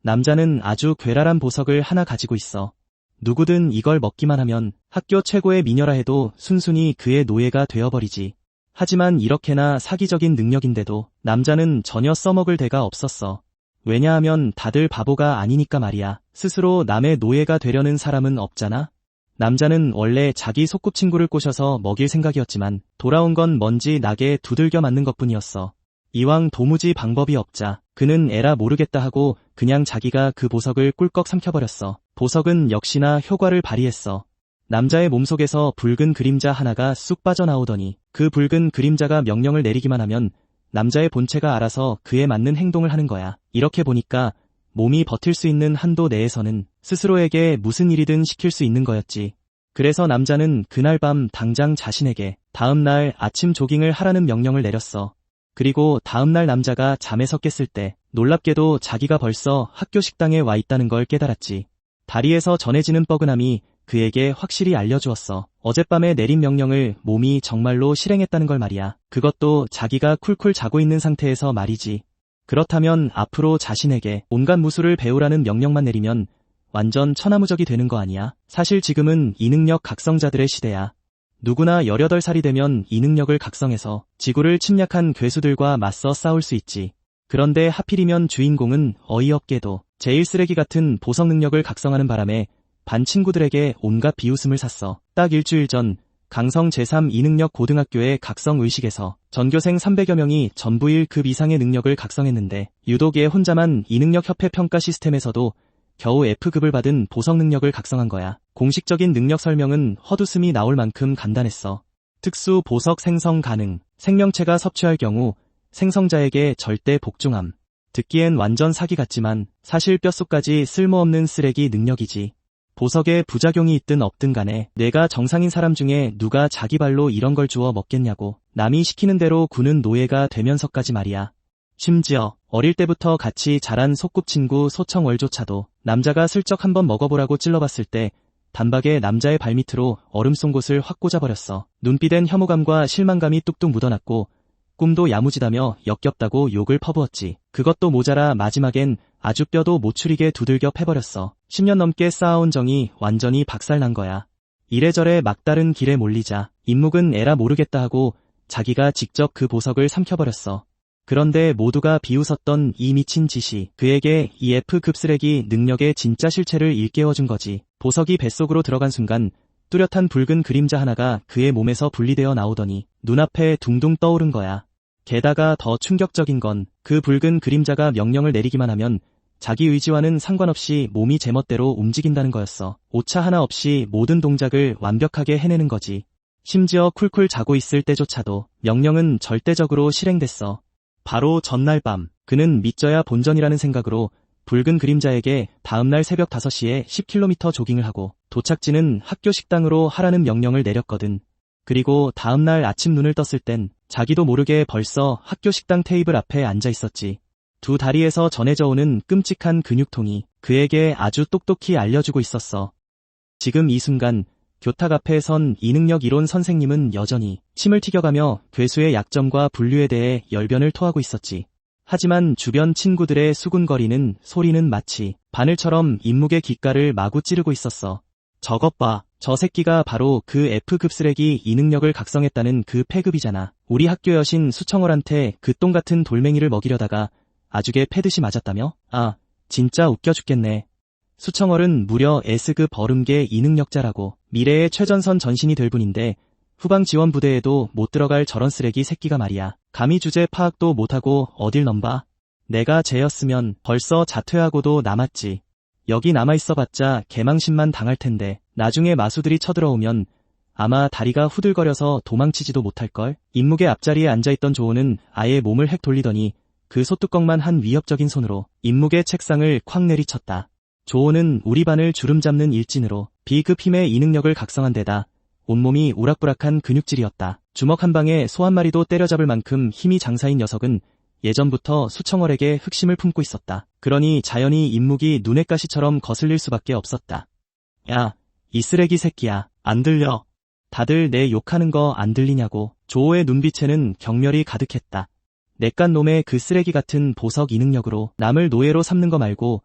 남자는 아주 괴랄한 보석을 하나 가지고 있어. 누구든 이걸 먹기만 하면 학교 최고의 미녀라 해도 순순히 그의 노예가 되어버리지. 하지만 이렇게나 사기적인 능력인데도 남자는 전혀 써먹을 데가 없었어. 왜냐하면 다들 바보가 아니니까 말이야. 스스로 남의 노예가 되려는 사람은 없잖아. 남자는 원래 자기 소꿉친구를 꼬셔서 먹일 생각이었지만 돌아온 건 먼지 나게 두들겨 맞는 것뿐이었어. 이왕 도무지 방법이 없자 그는 에라 모르겠다 하고 그냥 자기가 그 보석을 꿀꺽 삼켜버렸어. 보석은 역시나 효과를 발휘했어. 남자의 몸속에서 붉은 그림자 하나가 쑥 빠져나오더니 그 붉은 그림자가 명령을 내리기만 하면 남자의 본체가 알아서 그에 맞는 행동을 하는 거야. 이렇게 보니까 몸이 버틸 수 있는 한도 내에서는 스스로에게 무슨 일이든 시킬 수 있는 거였지. 그래서 남자는 그날 밤 당장 자신에게 다음날 아침 조깅을 하라는 명령을 내렸어. 그리고 다음날 남자가 잠에서 깼을 때 놀랍게도 자기가 벌써 학교 식당에 와 있다는 걸 깨달았지. 다리에서 전해지는 뻐근함이 그에게 확실히 알려주었어. 어젯밤에 내린 명령을 몸이 정말로 실행했다는 걸 말이야. 그것도 자기가 쿨쿨 자고 있는 상태에서 말이지. 그렇다면 앞으로 자신에게 온갖 무술을 배우라는 명령만 내리면 완전 천하무적이 되는 거 아니야? 사실 지금은 이능력 각성자들의 시대야. 누구나 18살이 되면 이능력을 각성해서 지구를 침략한 괴수들과 맞서 싸울 수 있지. 그런데 하필이면 주인공은 어이없게도 제일 쓰레기 같은 보석 능력을 각성하는 바람에 반 친구들에게 온갖 비웃음을 샀어. 딱 일주일 전 강성 제3 이능력 고등학교의 각성 의식에서 전교생 300여 명이 전부 1급 이상의 능력을 각성했는데 유독 얘 혼자만 이능력 협회 평가 시스템에서도 겨우 F급을 받은 보석 능력을 각성한 거야. 공식적인 능력 설명은 헛웃음이 나올 만큼 간단했어. 특수 보석 생성 가능. 생명체가 섭취할 경우 생성자에게 절대 복종함. 듣기엔 완전 사기 같지만 사실 뼛속까지 쓸모없는 쓰레기 능력이지. 보석에 부작용이 있든 없든 간에 내가 정상인 사람 중에 누가 자기 발로 이런 걸 주워 먹겠냐고. 남이 시키는 대로 구는 노예가 되면서까지 말이야. 심지어 어릴 때부터 같이 자란 소꿉친구 소청월조차도 남자가 슬쩍 한번 먹어보라고 찔러봤을 때 단박에 남자의 발밑으로 얼음 쏜 곳을 확 꽂아버렸어. 눈빛엔 혐오감과 실망감이 뚝뚝 묻어났고 꿈도 야무지다며 역겹다고 욕을 퍼부었지. 그것도 모자라 마지막엔 아주 뼈도 못 추리게 두들겨 패버렸어. 10년 넘게 쌓아온 정이 완전히 박살난 거야. 이래저래 막다른 길에 몰리자 임묵은 에라 모르겠다 하고 자기가 직접 그 보석을 삼켜버렸어. 그런데 모두가 비웃었던 이 미친 짓이 그에게 이 F급 쓰레기 능력의 진짜 실체를 일깨워준 거지. 보석이 뱃속으로 들어간 순간 뚜렷한 붉은 그림자 하나가 그의 몸에서 분리되어 나오더니 눈앞에 둥둥 떠오른 거야. 게다가 더 충격적인 건 그 붉은 그림자가 명령을 내리기만 하면 자기 의지와는 상관없이 몸이 제멋대로 움직인다는 거였어. 오차 하나 없이 모든 동작을 완벽하게 해내는 거지. 심지어 쿨쿨 자고 있을 때조차도 명령은 절대적으로 실행됐어. 바로 전날 밤 그는 믿져야 본전이라는 생각으로 붉은 그림자에게 다음날 새벽 5시에 10km 조깅을 하고 도착지는 학교 식당으로 하라는 명령을 내렸거든. 그리고 다음날 아침 눈을 떴을 땐 자기도 모르게 벌써 학교 식당 테이블 앞에 앉아 있었지. 두 다리에서 전해져 오는 끔찍한 근육통이 그에게 아주 똑똑히 알려주고 있었어. 지금 이 순간 교탁 앞에 선 이능력 이론 선생님은 여전히 침을 튀겨가며 괴수의 약점과 분류에 대해 열변을 토하고 있었지. 하지만 주변 친구들의 수군거리는 소리는 마치 바늘처럼 임묵의 귓가를 마구 찌르고 있었어. 저것 봐. 저 새끼가 바로 그 F급 쓰레기 이능력을 각성했다는 그 패급이잖아. 우리 학교 여신 수청월한테 그 똥같은 돌멩이를 먹이려다가 아주게 패듯이 맞았다며? 아, 진짜 웃겨 죽겠네. 수청월은 무려 S급 얼음계 이능력자라고 미래의 최전선 전신이 될 분인데 후방 지원 부대에도 못 들어갈 저런 쓰레기 새끼가 말이야. 감히 주제 파악도 못하고 어딜 넘봐. 내가 쟤였으면 벌써 자퇴하고도 남았지. 여기 남아있어봤자 개망신만 당할 텐데 나중에 마수들이 쳐들어오면 아마 다리가 후들거려서 도망치지도 못할걸. 임묵의 앞자리에 앉아있던 조호는 아예 몸을 헥 돌리더니 그 소뚜껑만 한 위협적인 손으로 임묵의 책상을 콱 내리쳤다. 조호는 우리 반을 주름잡는 일진으로 B급 힘의 이능력을 각성한 데다 온몸이 우락부락한 근육질이었다. 주먹 한 방에 소 한 마리도 때려잡을 만큼 힘이 장사인 녀석은 예전부터 수청월에게 흑심을 품고 있었다. 그러니 자연히 임묵이 눈의 가시처럼 거슬릴 수밖에 없었다. 야, 이 쓰레기 새끼야. 안 들려? 다들 내 욕하는 거 안 들리냐고. 조호의 눈빛에는 경멸이 가득했다. 내깟 놈의 그 쓰레기 같은 보석 이능력으로 남을 노예로 삼는 거 말고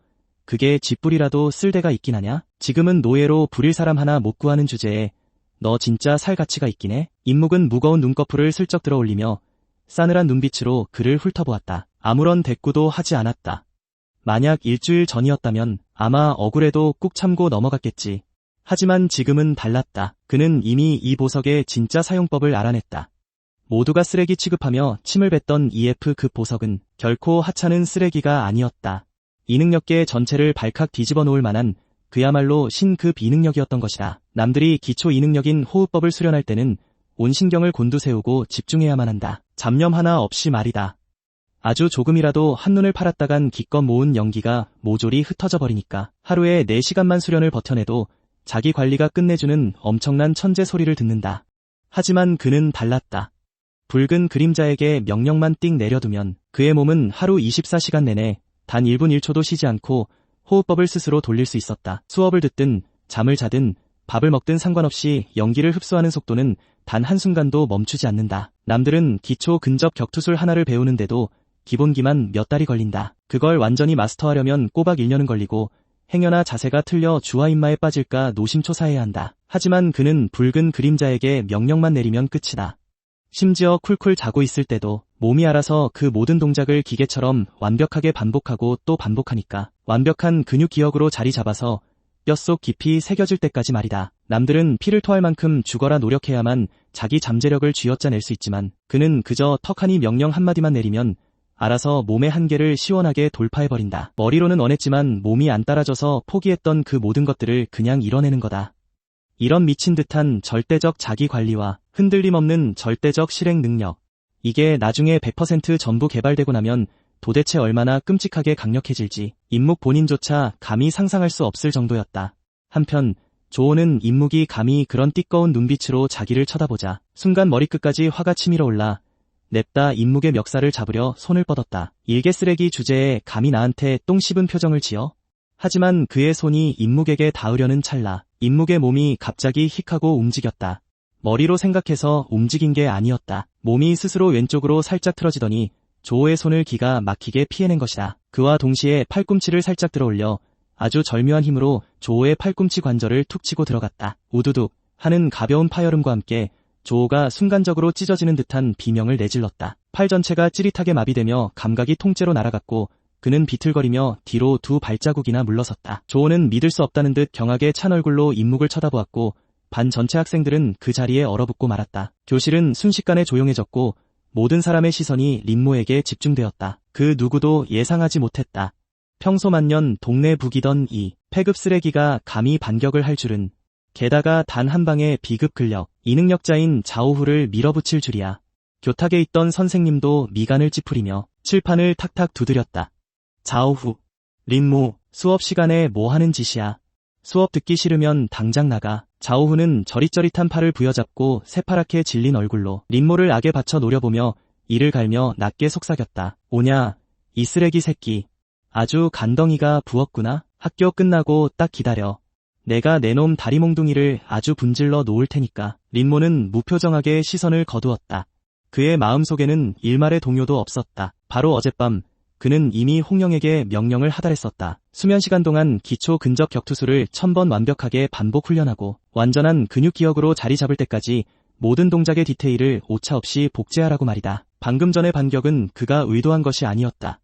그게 쥐뿔이라도 쓸 데가 있긴 하냐? 지금은 노예로 부릴 사람 하나 못 구하는 주제에 너 진짜 살 가치가 있긴 해? 임묵은 무거운 눈꺼풀을 슬쩍 들어 올리며 싸늘한 눈빛으로 그를 훑어보았다. 아무런 대꾸도 하지 않았다. 만약 일주일 전이었다면 아마 억울해도 꾹 참고 넘어갔겠지. 하지만 지금은 달랐다. 그는 이미 이 보석의 진짜 사용법을 알아냈다. 모두가 쓰레기 취급하며 침을 뱉던 EF급 보석은 결코 하찮은 쓰레기가 아니었다. 이능력계 전체를 발칵 뒤집어 놓을 만한 그야말로 신급 이능력이었던 것이다. 남들이 기초 이능력인 호흡법을 수련할 때는 온 신경을 곤두세우고 집중해야만 한다. 잡념 하나 없이 말이다. 아주 조금이라도 한눈을 팔았다간 기껏 모은 연기가 모조리 흩어져 버리니까. 하루에 4시간만 수련을 버텨내도 자기 관리가 끝내주는 엄청난 천재 소리를 듣는다. 하지만 그는 달랐다. 붉은 그림자에게 명령만 띡 내려두면 그의 몸은 하루 24시간 내내 단 1분 1초도 쉬지 않고 호흡법을 스스로 돌릴 수 있었다. 수업을 듣든 잠을 자든 밥을 먹든 상관없이 연기를 흡수하는 속도는 단 한순간도 멈추지 않는다. 남들은 기초 근접 격투술 하나를 배우는데도 기본기만 몇 달이 걸린다. 그걸 완전히 마스터하려면 꼬박 1년은 걸리고 행여나 자세가 틀려 주화인마에 빠질까 노심초사해야 한다. 하지만 그는 붉은 그림자에게 명령만 내리면 끝이다. 심지어 쿨쿨 자고 있을 때도 몸이 알아서 그 모든 동작을 기계처럼 완벽하게 반복하고 또 반복하니까 완벽한 근육 기억으로 자리 잡아서 뼛속 깊이 새겨질 때까지 말이다. 남들은 피를 토할 만큼 죽어라 노력해야만 자기 잠재력을 쥐어짜낼 수 있지만 그는 그저 턱하니 명령 한마디만 내리면 알아서 몸의 한계를 시원하게 돌파해버린다. 머리로는 원했지만 몸이 안 따라줘서 포기했던 그 모든 것들을 그냥 이뤄내는 거다. 이런 미친 듯한 절대적 자기관리와 흔들림 없는 절대적 실행 능력. 이게 나중에 100% 전부 개발되고 나면 도대체 얼마나 끔찍하게 강력해질지 임묵 본인조차 감히 상상할 수 없을 정도였다. 한편 조오는 임묵이 감히 그런 띠꺼운 눈빛으로 자기를 쳐다보자 순간 머리끝까지 화가 치밀어 올라 냅다 임묵의 멱살을 잡으려 손을 뻗었다. 일개 쓰레기 주제에 감히 나한테 똥 씹은 표정을 지어? 하지만 그의 손이 임묵에게 닿으려는 찰나 임묵의 몸이 갑자기 힉하고 움직였다. 머리로 생각해서 움직인 게 아니었다. 몸이 스스로 왼쪽으로 살짝 틀어지더니 조오의 손을 기가 막히게 피해낸 것이다. 그와 동시에 팔꿈치를 살짝 들어올려 아주 절묘한 힘으로 조오의 팔꿈치 관절을 툭 치고 들어갔다. 우두둑 하는 가벼운 파열음과 함께 조오가 순간적으로 찢어지는 듯한 비명을 내질렀다. 팔 전체가 찌릿하게 마비되며 감각이 통째로 날아갔고 그는 비틀거리며 뒤로 2발자국이나 물러섰다. 조오는 믿을 수 없다는 듯 경악에 찬 얼굴로 임묵을 쳐다보았고 반 전체 학생들은 그 자리에 얼어붙고 말았다. 교실은 순식간에 조용해졌고 모든 사람의 시선이 린모에게 집중되었다. 그 누구도 예상하지 못했다. 평소 만년 동네 북이던 이 폐급 쓰레기가 감히 반격을 할 줄은. 게다가 단 한 방에 비급 근력, 이능력자인 자오후를 밀어붙일 줄이야. 교탁에 있던 선생님도 미간을 찌푸리며 칠판을 탁탁 두드렸다. 자오후, 린모, 수업 시간에 뭐 하는 짓이야. 수업 듣기 싫으면 당장 나가. 자오후는 저릿저릿한 팔을 부여잡고 새파랗게 질린 얼굴로 린모를 악에 받쳐 노려보며 이를 갈며 낮게 속삭였다. 오냐, 이 쓰레기 새끼. 아주 간덩이가 부었구나. 학교 끝나고 딱 기다려. 내가 내놈 다리 몽둥이를 아주 분질러 놓을 테니까. 린모는 무표정하게 시선을 거두었다. 그의 마음속에는 일말의 동요도 없었다. 바로 어젯밤 그는 이미 홍영에게 명령을 하달했었다. 수면 시간 동안 기초 근접 격투술을 1000번 완벽하게 반복 훈련하고 완전한 근육 기억으로 자리 잡을 때까지 모든 동작의 디테일을 오차없이 복제하라고 말이다. 방금 전의 반격은 그가 의도한 것이 아니었다.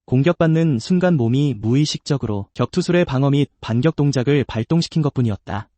공격받는 순간 몸이 무의식적으로 격투술의 방어 및 반격 동작을 발동시킨 것뿐이었다.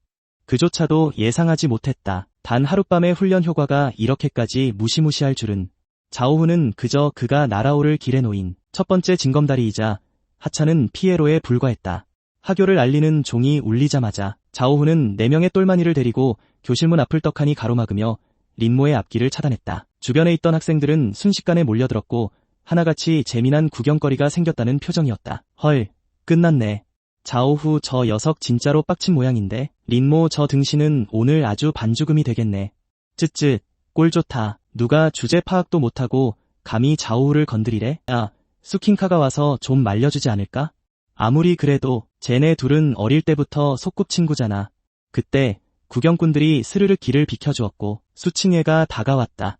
그조차도 예상하지 못했다. 단 하룻밤의 훈련 효과가 이렇게까지 무시무시할 줄은. 자오후는 그저 그가 날아오를 길에 놓인 첫 번째 징검다리이자 하찮은 피에로에 불과했다. 하교를 알리는 종이 울리자마자 자오후는 4명의 똘마니를 데리고 교실문 앞을 떡하니 가로막으며 린모의 앞길을 차단했다. 주변에 있던 학생들은 순식간에 몰려들었고 하나같이 재미난 구경거리가 생겼다는 표정이었다. 헐, 끝났네. 자오후 저 녀석 진짜로 빡친 모양인데. 린모 저 등신은 오늘 아주 반죽음이 되겠네. 쯧쯧, 꼴 좋다. 누가 주제 파악도 못하고 감히 자오후를 건드리래? 야, 수킹카가 와서 좀 말려주지 않을까? 아무리 그래도 쟤네 둘은 어릴 때부터 소꿉친구잖아. 그때 구경꾼들이 스르륵 길을 비켜주었고 수칭회가 다가왔다.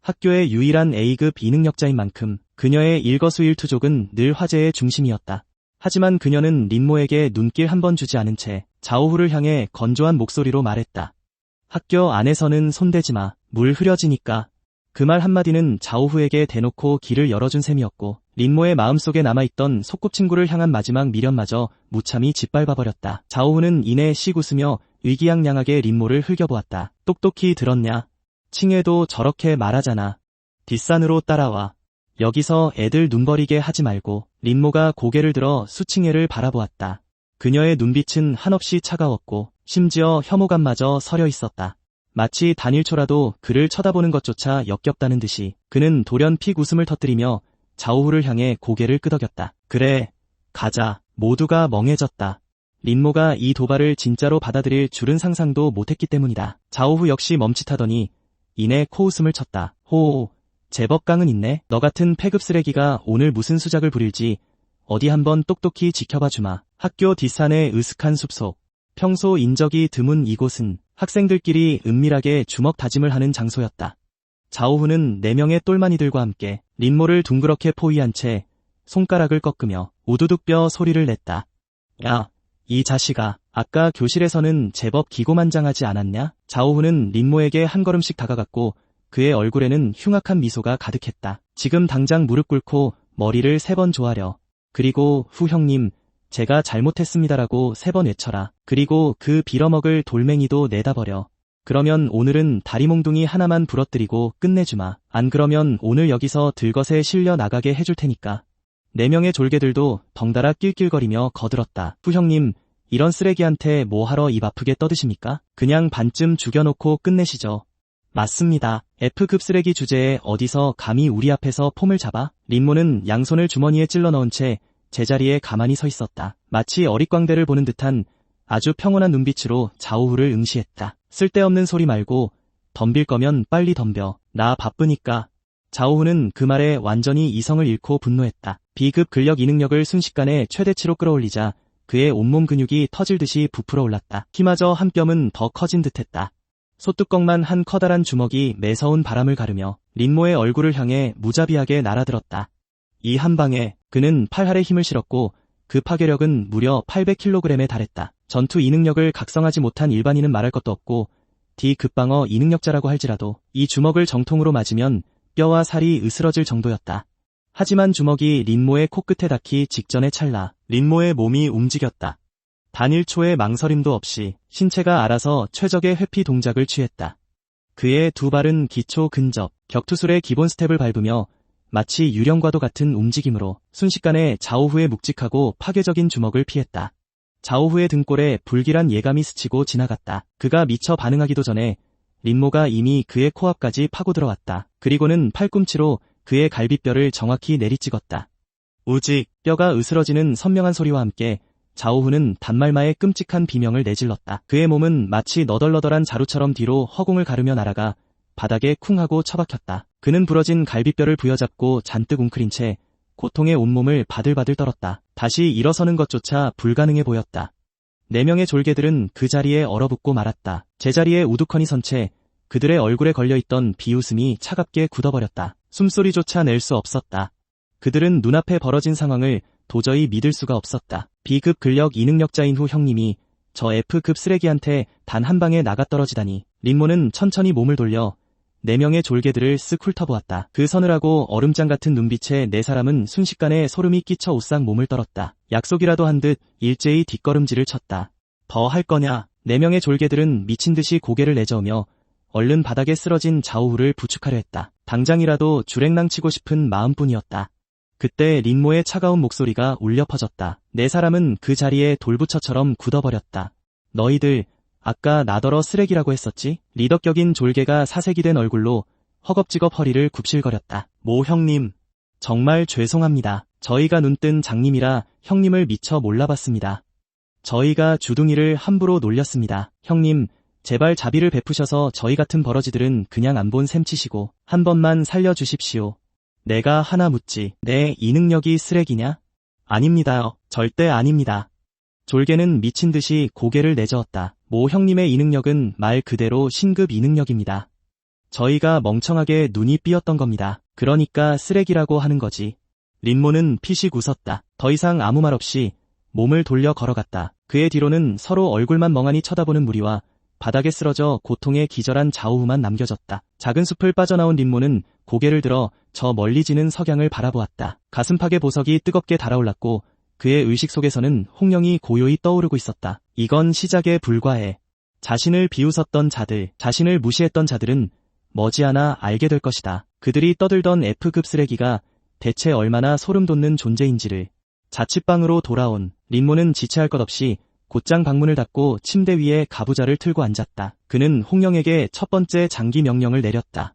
학교의 유일한 A급 이능력자인 만큼 그녀의 일거수일투족은 늘 화제의 중심이었다. 하지만 그녀는 린모에게 눈길 한 번 주지 않은 채 자오후를 향해 건조한 목소리로 말했다. 학교 안에서는 손대지 마. 물 흐려지니까. 그 말 한마디는 자오후에게 대놓고 길을 열어준 셈이었고 린모의 마음속에 남아있던 소꿉친구를 향한 마지막 미련마저 무참히 짓밟아버렸다. 자오후는 이내 씩 웃으며 의기양양하게 린모를 흘겨보았다. 똑똑히 들었냐? 칭해도 저렇게 말하잖아. 뒷산으로 따라와. 여기서 애들 눈버리게 하지 말고. 린모가 고개를 들어 수칭해를 바라보았다. 그녀의 눈빛은 한없이 차가웠고 심지어 혐오감마저 서려 있었다. 마치 단일초라도 그를 쳐다보는 것조차 역겹다는 듯이 그는 돌연픽 웃음을 터뜨리며 자오후를 향해 고개를 끄덕였다. 그래, 가자. 모두가 멍해졌다. 린모가 이 도발을 진짜로 받아들일 줄은 상상도 못했기 때문이다. 자오후 역시 멈칫하더니 이내 코웃음을 쳤다. 호호, 제법 깡은 있네. 너 같은 폐급 쓰레기가 오늘 무슨 수작을 부릴지 어디 한번 똑똑히 지켜봐 주마. 학교 뒷산의 으슥한 숲속. 평소 인적이 드문 이곳은 학생들끼리 은밀하게 주먹 다짐을 하는 장소였다. 자오후는 4명의 똘마니들과 함께 린모를 둥그렇게 포위한 채 손가락을 꺾으며 우두둑 뼈 소리를 냈다. 야, 이 자식아, 아까 교실에서는 제법 기고만장하지 않았냐? 자오후는 린모에게 한 걸음씩 다가갔고 그의 얼굴에는 흉악한 미소가 가득했다. 지금 당장 무릎 꿇고 머리를 3번 조아려. 그리고 후 형님, 제가 잘못했습니다라고 3번 외쳐라. 그리고 그 빌어먹을 돌멩이도 내다 버려. 그러면 오늘은 다리몽둥이 하나만 부러뜨리고 끝내주마. 안 그러면 오늘 여기서 들것에 실려 나가게 해줄 테니까. 4명의 졸개들도 덩달아 낄낄거리며 거들었다. 후 형님, 이런 쓰레기한테 뭐하러 입 아프게 떠드십니까? 그냥 반쯤 죽여놓고 끝내시죠. 맞습니다. F급 쓰레기 주제에 어디서 감히 우리 앞에서 폼을 잡아? 린모는 양손을 주머니에 찔러 넣은 채 제자리에 가만히 서 있었다. 마치 어릿광대를 보는 듯한 아주 평온한 눈빛으로 자오후를 응시했다. 쓸데없는 소리 말고 덤빌 거면 빨리 덤벼. 나 바쁘니까. 자오후는 그 말에 완전히 이성을 잃고 분노했다. B급 근력 이능력을 순식간에 최대치로 끌어올리자 그의 온몸 근육이 터질 듯이 부풀어 올랐다. 키마저 한 뼘은 더 커진 듯했다. 소뚜껑만 한 커다란 주먹이 매서운 바람을 가르며 린모의 얼굴을 향해 무자비하게 날아들었다. 이 한 방에 그는 팔할에 힘을 실었고 그 파괴력은 무려 800kg에 달했다. 전투 이능력을 각성하지 못한 일반인은 말할 것도 없고 D급방어 이능력자라고 할지라도 이 주먹을 정통으로 맞으면 뼈와 살이 으스러질 정도였다. 하지만 주먹이 린모의 코끝에 닿기 직전의 찰나 린모의 몸이 움직였다. 단 1초의 망설임도 없이 신체가 알아서 최적의 회피 동작을 취했다. 그의 두 발은 기초 근접, 격투술의 기본 스텝을 밟으며 마치 유령과도 같은 움직임으로 순식간에 자오후의 묵직하고 파괴적인 주먹을 피했다. 자오후의 등골에 불길한 예감이 스치고 지나갔다. 그가 미처 반응하기도 전에 린모가 이미 그의 코앞까지 파고들어왔다. 그리고는 팔꿈치로 그의 갈비뼈를 정확히 내리찍었다. 우직, 뼈가 으스러지는 선명한 소리와 함께 자오후는 단말마의 끔찍한 비명을 내질렀다. 그의 몸은 마치 너덜너덜한 자루처럼 뒤로 허공을 가르며 날아가 바닥에 쿵 하고 처박혔다. 그는 부러진 갈비뼈를 부여잡고 잔뜩 웅크린 채 고통에 온몸을 바들바들 떨었다. 다시 일어서는 것조차 불가능해 보였다. 4명의 졸개들은 그 자리에 얼어붙고 말았다. 제자리에 우두커니 선 채 그들의 얼굴에 걸려있던 비웃음이 차갑게 굳어버렸다. 숨소리조차 낼 수 없었다. 그들은 눈앞에 벌어진 상황을 도저히 믿을 수가 없었다. B급 근력 이능력자인 후 형님이 저 F급 쓰레기한테 단 한 방에 나가떨어지다니. 린모는 천천히 몸을 돌려 4명의 졸개들을 쓱 훑어보았다. 그 서늘하고 얼음장 같은 눈빛에 4사람은 순식간에 소름이 끼쳐 오싹 몸을 떨었다. 약속이라도 한 듯 일제히 뒷걸음질을 쳤다. 더 할 거냐? 4명의 졸개들은 미친듯이 고개를 내저으며 얼른 바닥에 쓰러진 자오후를 부축하려 했다. 당장이라도 주랭랑치고 싶은 마음뿐이었다. 그때 린모의 차가운 목소리가 울려 퍼졌다. 4사람은 그 자리에 돌부처처럼 굳어버렸다. 너희들 아까 나더러 쓰레기라고 했었지? 리덕격인 졸개가 사색이된 얼굴로 허겁지겁 허리를 굽실거렸다. 모 형님, 정말 죄송합니다. 저희가 눈뜬 장님이라 형님을 미처 몰라봤습니다. 저희가 주둥이를 함부로 놀렸습니다. 형님, 제발 자비를 베푸셔서 저희 같은 버러지들은 그냥 안 본 셈 치시고 한 번만 살려주십시오. 내가 하나 묻지. 내 이능력이 쓰레기냐? 아닙니다. 절대 아닙니다. 졸개는 미친 듯이 고개를 내저었다. 모 형님의 이능력은 말 그대로 신급 이능력입니다. 저희가 멍청하게 눈이 삐었던 겁니다. 그러니까 쓰레기라고 하는 거지. 린모는 피식 웃었다. 더 이상 아무 말 없이 몸을 돌려 걸어갔다. 그의 뒤로는 서로 얼굴만 멍하니 쳐다보는 무리와 바닥에 쓰러져 고통에 기절한 좌우후만 남겨졌다. 작은 숲을 빠져나온 린모는 고개를 들어 저 멀리 지는 석양을 바라보았다. 가슴팍의 보석이 뜨겁게 달아올랐고 그의 의식 속에서는 홍령이 고요히 떠오르고 있었다. 이건 시작에 불과해. 자신을 비웃었던 자들, 자신을 무시했던 자들은 머지않아 알게 될 것이다. 그들이 떠들던 F급 쓰레기가 대체 얼마나 소름 돋는 존재인지를. 자취방으로 돌아온 린모는 지체할 것 없이 곧장 방문을 닫고 침대 위에 가부좌를 틀고 앉았다. 그는 홍령에게 첫 번째 장기 명령을 내렸다.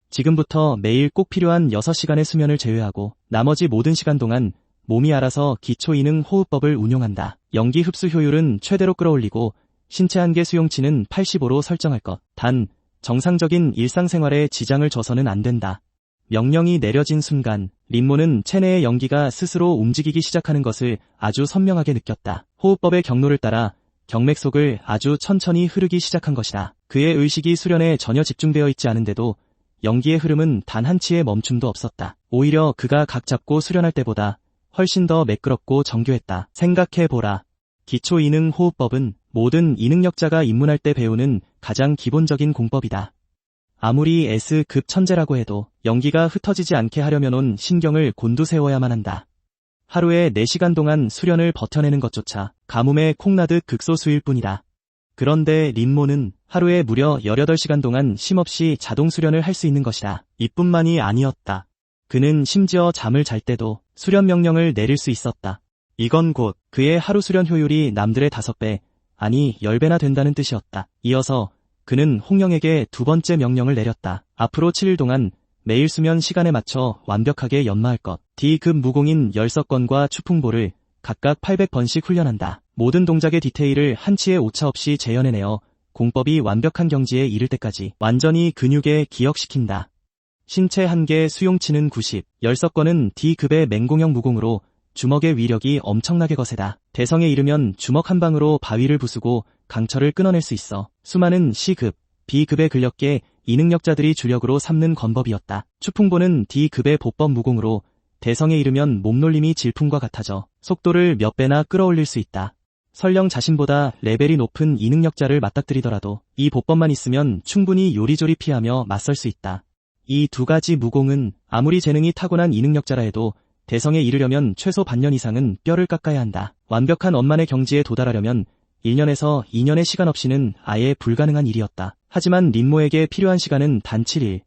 지금부터 매일 꼭 필요한 6시간의 수면을 제외하고 나머지 모든 시간 동안 몸이 알아서 기초이능 호흡법을 운용한다. 연기 흡수 효율은 최대로 끌어올리고 신체 한계 수용치는 85로 설정할 것. 단, 정상적인 일상생활에 지장을 줘서는 안 된다. 명령이 내려진 순간 린모는 체내의 연기가 스스로 움직이기 시작하는 것을 아주 선명하게 느꼈다. 호흡법의 경로를 따라 경맥 속을 아주 천천히 흐르기 시작한 것이다. 그의 의식이 수련에 전혀 집중되어 있지 않은데도 연기의 흐름은 단 한치의 멈춤도 없었다. 오히려 그가 각 잡고 수련할 때보다 훨씬 더 매끄럽고 정교했다. 생각해보라. 기초이능 호흡법은 모든 이능력자가 입문할 때 배우는 가장 기본적인 공법이다. 아무리 S급 천재라고 해도 연기가 흩어지지 않게 하려면 온 신경을 곤두세워야만 한다. 하루에 4시간 동안 수련을 버텨내는 것조차 가뭄에 콩나듯 극소수일 뿐이다. 그런데 린모는 하루에 무려 18시간 동안 쉼없이 자동 수련을 할 수 있는 것이다. 이뿐만이 아니었다. 그는 심지어 잠을 잘 때도 수련 명령을 내릴 수 있었다. 이건 곧 그의 하루 수련 효율이 남들의 5배, 아니 10배나 된다는 뜻이었다. 이어서 그는 홍령에게 두 번째 명령을 내렸다. 앞으로 7일 동안 매일 수면 시간에 맞춰 완벽하게 연마할 것. D급 무공인 10석권과 추풍보를 각각 800번씩 훈련한다. 모든 동작의 디테일을 한치의 오차 없이 재현해내어 공법이 완벽한 경지에 이를 때까지 완전히 근육에 기억시킨다. 신체 한계 수용치는 90, 10석권은 D급의 맹공형 무공으로 주먹의 위력이 엄청나게 거세다. 대성에 이르면 주먹 한 방으로 바위를 부수고 강철을 끊어낼 수 있어. 수많은 C급, B급의 근력계 이능력자들이 주력으로 삼는 권법이었다. 추풍보는 D급의 보법 무공으로 대성에 이르면 몸놀림이 질풍과 같아져 속도를 몇 배나 끌어올릴 수 있다. 설령 자신보다 레벨이 높은 이능력자를 맞닥뜨리더라도 이 보법만 있으면 충분히 요리조리 피하며 맞설 수 있다. 이 두 가지 무공은 아무리 재능이 타고난 이능력자라 해도 대성에 이르려면 최소 반년 이상은 뼈를 깎아야 한다. 완벽한 엄만의 경지에 도달하려면 1년에서 2년의 시간 없이는 아예 불가능한 일이었다. 하지만 린모에게 필요한 시간은 단 7일.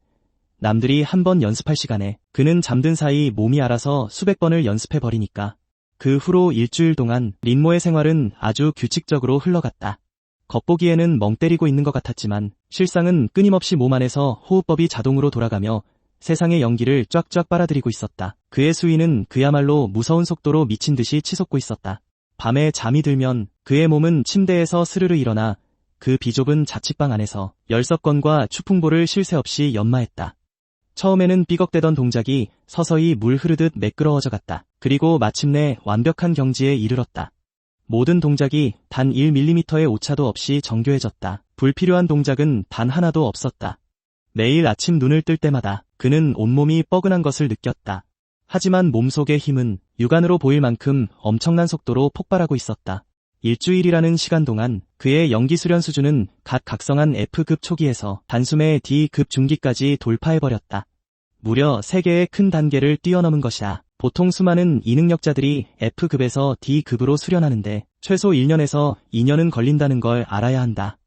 남들이 한 번 연습할 시간에 그는 잠든 사이 몸이 알아서 수백 번을 연습해버리니까. 그 후로 일주일 동안 린모의 생활은 아주 규칙적으로 흘러갔다. 겉보기에는 멍 때리고 있는 것 같았지만 실상은 끊임없이 몸 안에서 호흡법이 자동으로 돌아가며 세상의 연기를 쫙쫙 빨아들이고 있었다. 그의 수위는 그야말로 무서운 속도로 미친 듯이 치솟고 있었다. 밤에 잠이 들면 그의 몸은 침대에서 스르르 일어나 그 비좁은 자취방 안에서 10석권과 추풍보를 쉴 새 없이 연마했다. 처음에는 삐걱대던 동작이 서서히 물 흐르듯 매끄러워져 갔다. 그리고 마침내 완벽한 경지에 이르렀다. 모든 동작이 단 1mm의 오차도 없이 정교해졌다. 불필요한 동작은 단 하나도 없었다. 매일 아침 눈을 뜰 때마다 그는 온몸이 뻐근한 것을 느꼈다. 하지만 몸속의 힘은 육안으로 보일 만큼 엄청난 속도로 폭발하고 있었다. 일주일이라는 시간 동안 그의 연기 수련 수준은 각 각성한 F급 초기에서 단숨에 D급 중기까지 돌파해버렸다. 무려 3개의 큰 단계를 뛰어넘은 것이다. 보통 수많은 이능력자들이 F급에서 D급으로 수련하는데 최소 1년에서 2년은 걸린다는 걸 알아야 한다.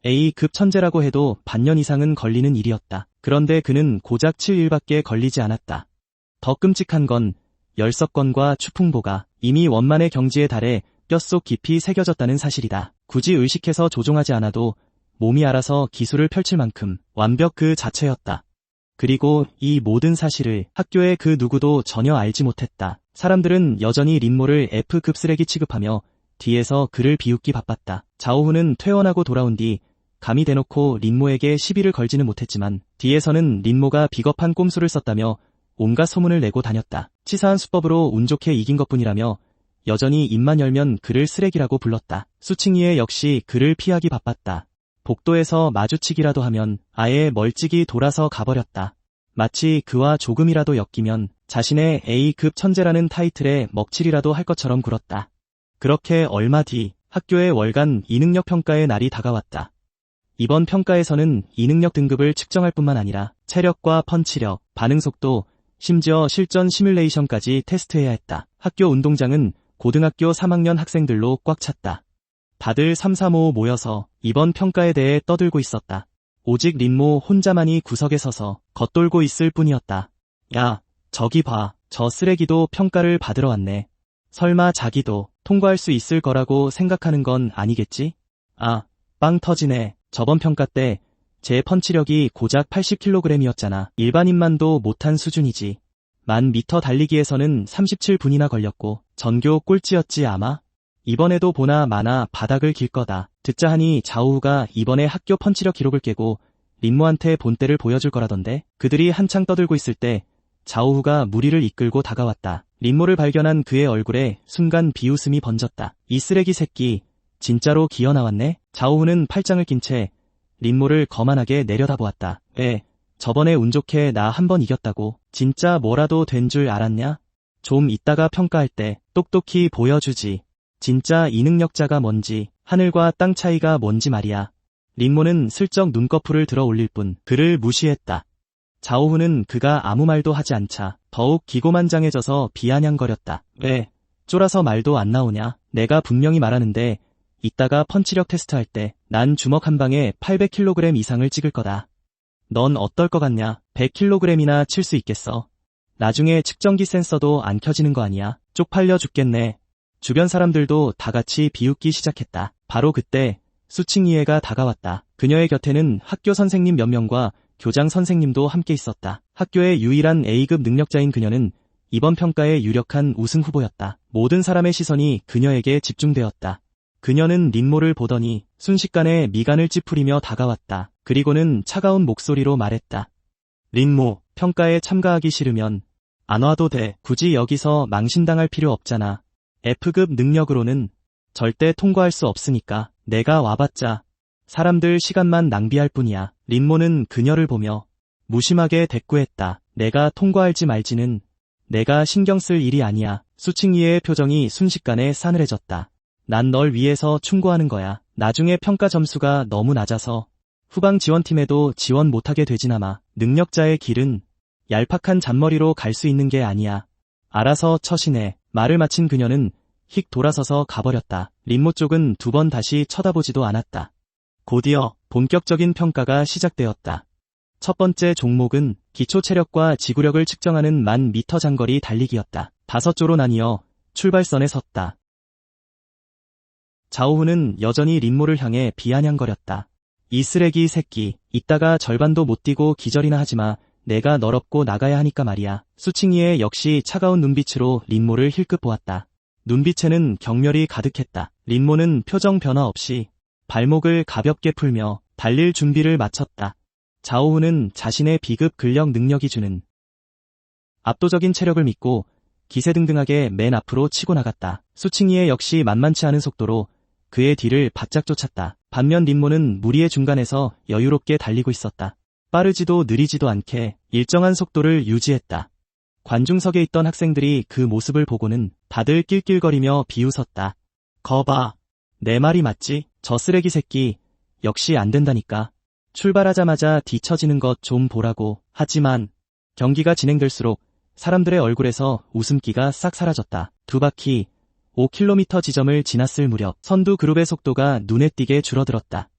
A급 천재라고 해도 반년 이상은 걸리는 일이었다. 그런데 그는 고작 7일밖에 걸리지 않았다. 더 끔찍한 건 10석권과 추풍보가 이미 원만의 경지에 달해 뼛속 깊이 새겨졌다는 사실이다. 굳이 의식해서 조종하지 않아도 몸이 알아서 기술을 펼칠 만큼 완벽 그 자체였다. 그리고 이 모든 사실을 학교의 그 누구도 전혀 알지 못했다. 사람들은 여전히 린모를 F급 쓰레기 취급하며 뒤에서 그를 비웃기 바빴다. 자오후는 퇴원하고 돌아온 뒤 감히 대놓고 린모에게 시비를 걸지는 못했지만 뒤에서는 린모가 비겁한 꼼수를 썼다며 온갖 소문을 내고 다녔다. 치사한 수법으로 운 좋게 이긴 것뿐이라며 여전히 입만 열면 그를 쓰레기라고 불렀다. 수칭이에 역시 그를 피하기 바빴다. 복도에서 마주치기라도 하면 아예 멀찍이 돌아서 가버렸다. 마치 그와 조금이라도 엮이면 자신의 A급 천재라는 타이틀에 먹칠이라도 할 것처럼 굴었다. 그렇게 얼마 뒤 학교의 월간 이능력 평가의 날이 다가왔다. 이번 평가에서는 이능력 등급을 측정할 뿐만 아니라 체력과 펀치력, 반응 속도, 심지어 실전 시뮬레이션까지 테스트해야 했다. 학교 운동장은 고등학교 3학년 학생들로 꽉 찼다. 다들 삼삼오오 모여서 이번 평가에 대해 떠들고 있었다. 오직 린모 혼자만이 구석에 서서 겉돌고 있을 뿐이었다. 야, 저기 봐. 저 쓰레기도 평가를 받으러 왔네. 설마 자기도 통과할 수 있을 거라고 생각하는 건 아니겠지? 아, 빵 터지네. 저번 평가 때 제 펀치력이 고작 80kg이었잖아. 일반인만도 못한 수준이지. 1000m 달리기에서는 37분이나 걸렸고 전교 꼴찌였지 아마? 이번에도 보나 마나 바닥을 길 거다. 듣자 하니 자오후가 이번에 학교 펀치력 기록을 깨고 린모한테 본때를 보여줄 거라던데. 그들이 한창 떠들고 있을 때 자오후가 무리를 이끌고 다가왔다. 린모를 발견한 그의 얼굴에 순간 비웃음이 번졌다. 이 쓰레기 새끼 진짜로 기어 나왔네? 자오후는 팔짱을 낀 채 린모를 거만하게 내려다보았다. 왜? 저번에 운 좋게 나 한 번 이겼다고. 진짜 뭐라도 된 줄 알았냐? 좀 이따가 평가할 때 똑똑히 보여주지. 진짜 이 능력자가 뭔지, 하늘과 땅 차이가 뭔지 말이야. 린모는 슬쩍 눈꺼풀을 들어 올릴 뿐 그를 무시했다. 자오후는 그가 아무 말도 하지 않자 더욱 기고만장해져서 비아냥거렸다. 왜? 쫄아서 말도 안 나오냐? 내가 분명히 말하는데 이따가 펀치력 테스트할 때 난 주먹 한 방에 800kg 이상을 찍을 거다. 넌 어떨 것 같냐? 100kg이나 칠 수 있겠어? 나중에 측정기 센서도 안 켜지는 거 아니야? 쪽팔려 죽겠네. 주변 사람들도 다 같이 비웃기 시작했다. 바로 그때 수칭이에가 다가왔다. 그녀의 곁에는 학교 선생님 몇 명과 교장 선생님도 함께 있었다. 학교의 유일한 A급 능력자인 그녀는 이번 평가의 유력한 우승 후보였다. 모든 사람의 시선이 그녀에게 집중되었다. 그녀는 린모를 보더니 순식간에 미간을 찌푸리며 다가왔다. 그리고는 차가운 목소리로 말했다. 린모, 평가에 참가하기 싫으면 안 와도 돼. 굳이 여기서 망신당할 필요 없잖아. F급 능력으로는 절대 통과할 수 없으니까. 내가 와봤자 사람들 시간만 낭비할 뿐이야. 린모는 그녀를 보며 무심하게 대꾸했다. 내가 통과할지 말지는 내가 신경 쓸 일이 아니야. 수칭이의 표정이 순식간에 싸늘해졌다. 난 널 위해서 충고하는 거야. 나중에 평가 점수가 너무 낮아서 후방 지원팀에도 지원 못하게 되지나마. 능력자의 길은 얄팍한 잔머리로 갈 수 있는 게 아니야. 알아서 처신해. 말을 마친 그녀는 휙 돌아서서 가버렸다. 린모 쪽은 두 번 다시 쳐다보지도 않았다. 곧이어 본격적인 평가가 시작되었다. 첫 번째 종목은 기초 체력과 지구력을 측정하는 1000m 장거리 달리기였다. 5조로 나뉘어 출발선에 섰다. 자오후는 여전히 린모를 향해 비아냥거렸다. 이 쓰레기 새끼, 이따가 절반도 못 뛰고 기절이나 하지마. 내가 널업고 나가야 하니까 말이야. 수칭이에 역시 차가운 눈빛으로 린모를 힐끗 보았다. 눈빛에는 경멸이 가득했다. 린모는 표정 변화 없이 발목을 가볍게 풀며 달릴 준비를 마쳤다. 자오후는 자신의 비급 근력 능력이 주는 압도적인 체력을 믿고 기세등등하게 맨 앞으로 치고 나갔다. 수칭이에 역시 만만치 않은 속도로 그의 뒤를 바짝 쫓았다. 반면 린모는 무리의 중간에서 여유롭게 달리고 있었다. 빠르지도 느리지도 않게 일정한 속도를 유지했다. 관중석에 있던 학생들이 그 모습을 보고는 다들 낄낄거리며 비웃었다. 거봐. 내 말이 맞지? 저 쓰레기 새끼 역시 안 된다니까. 출발하자마자 뒤처지는 것 좀 보라고. 하지만 경기가 진행될수록 사람들의 얼굴에서 웃음기가 싹 사라졌다. 두 바퀴 5km 지점을 지났을 무렵 선두 그룹의 속도가 눈에 띄게 줄어들었다.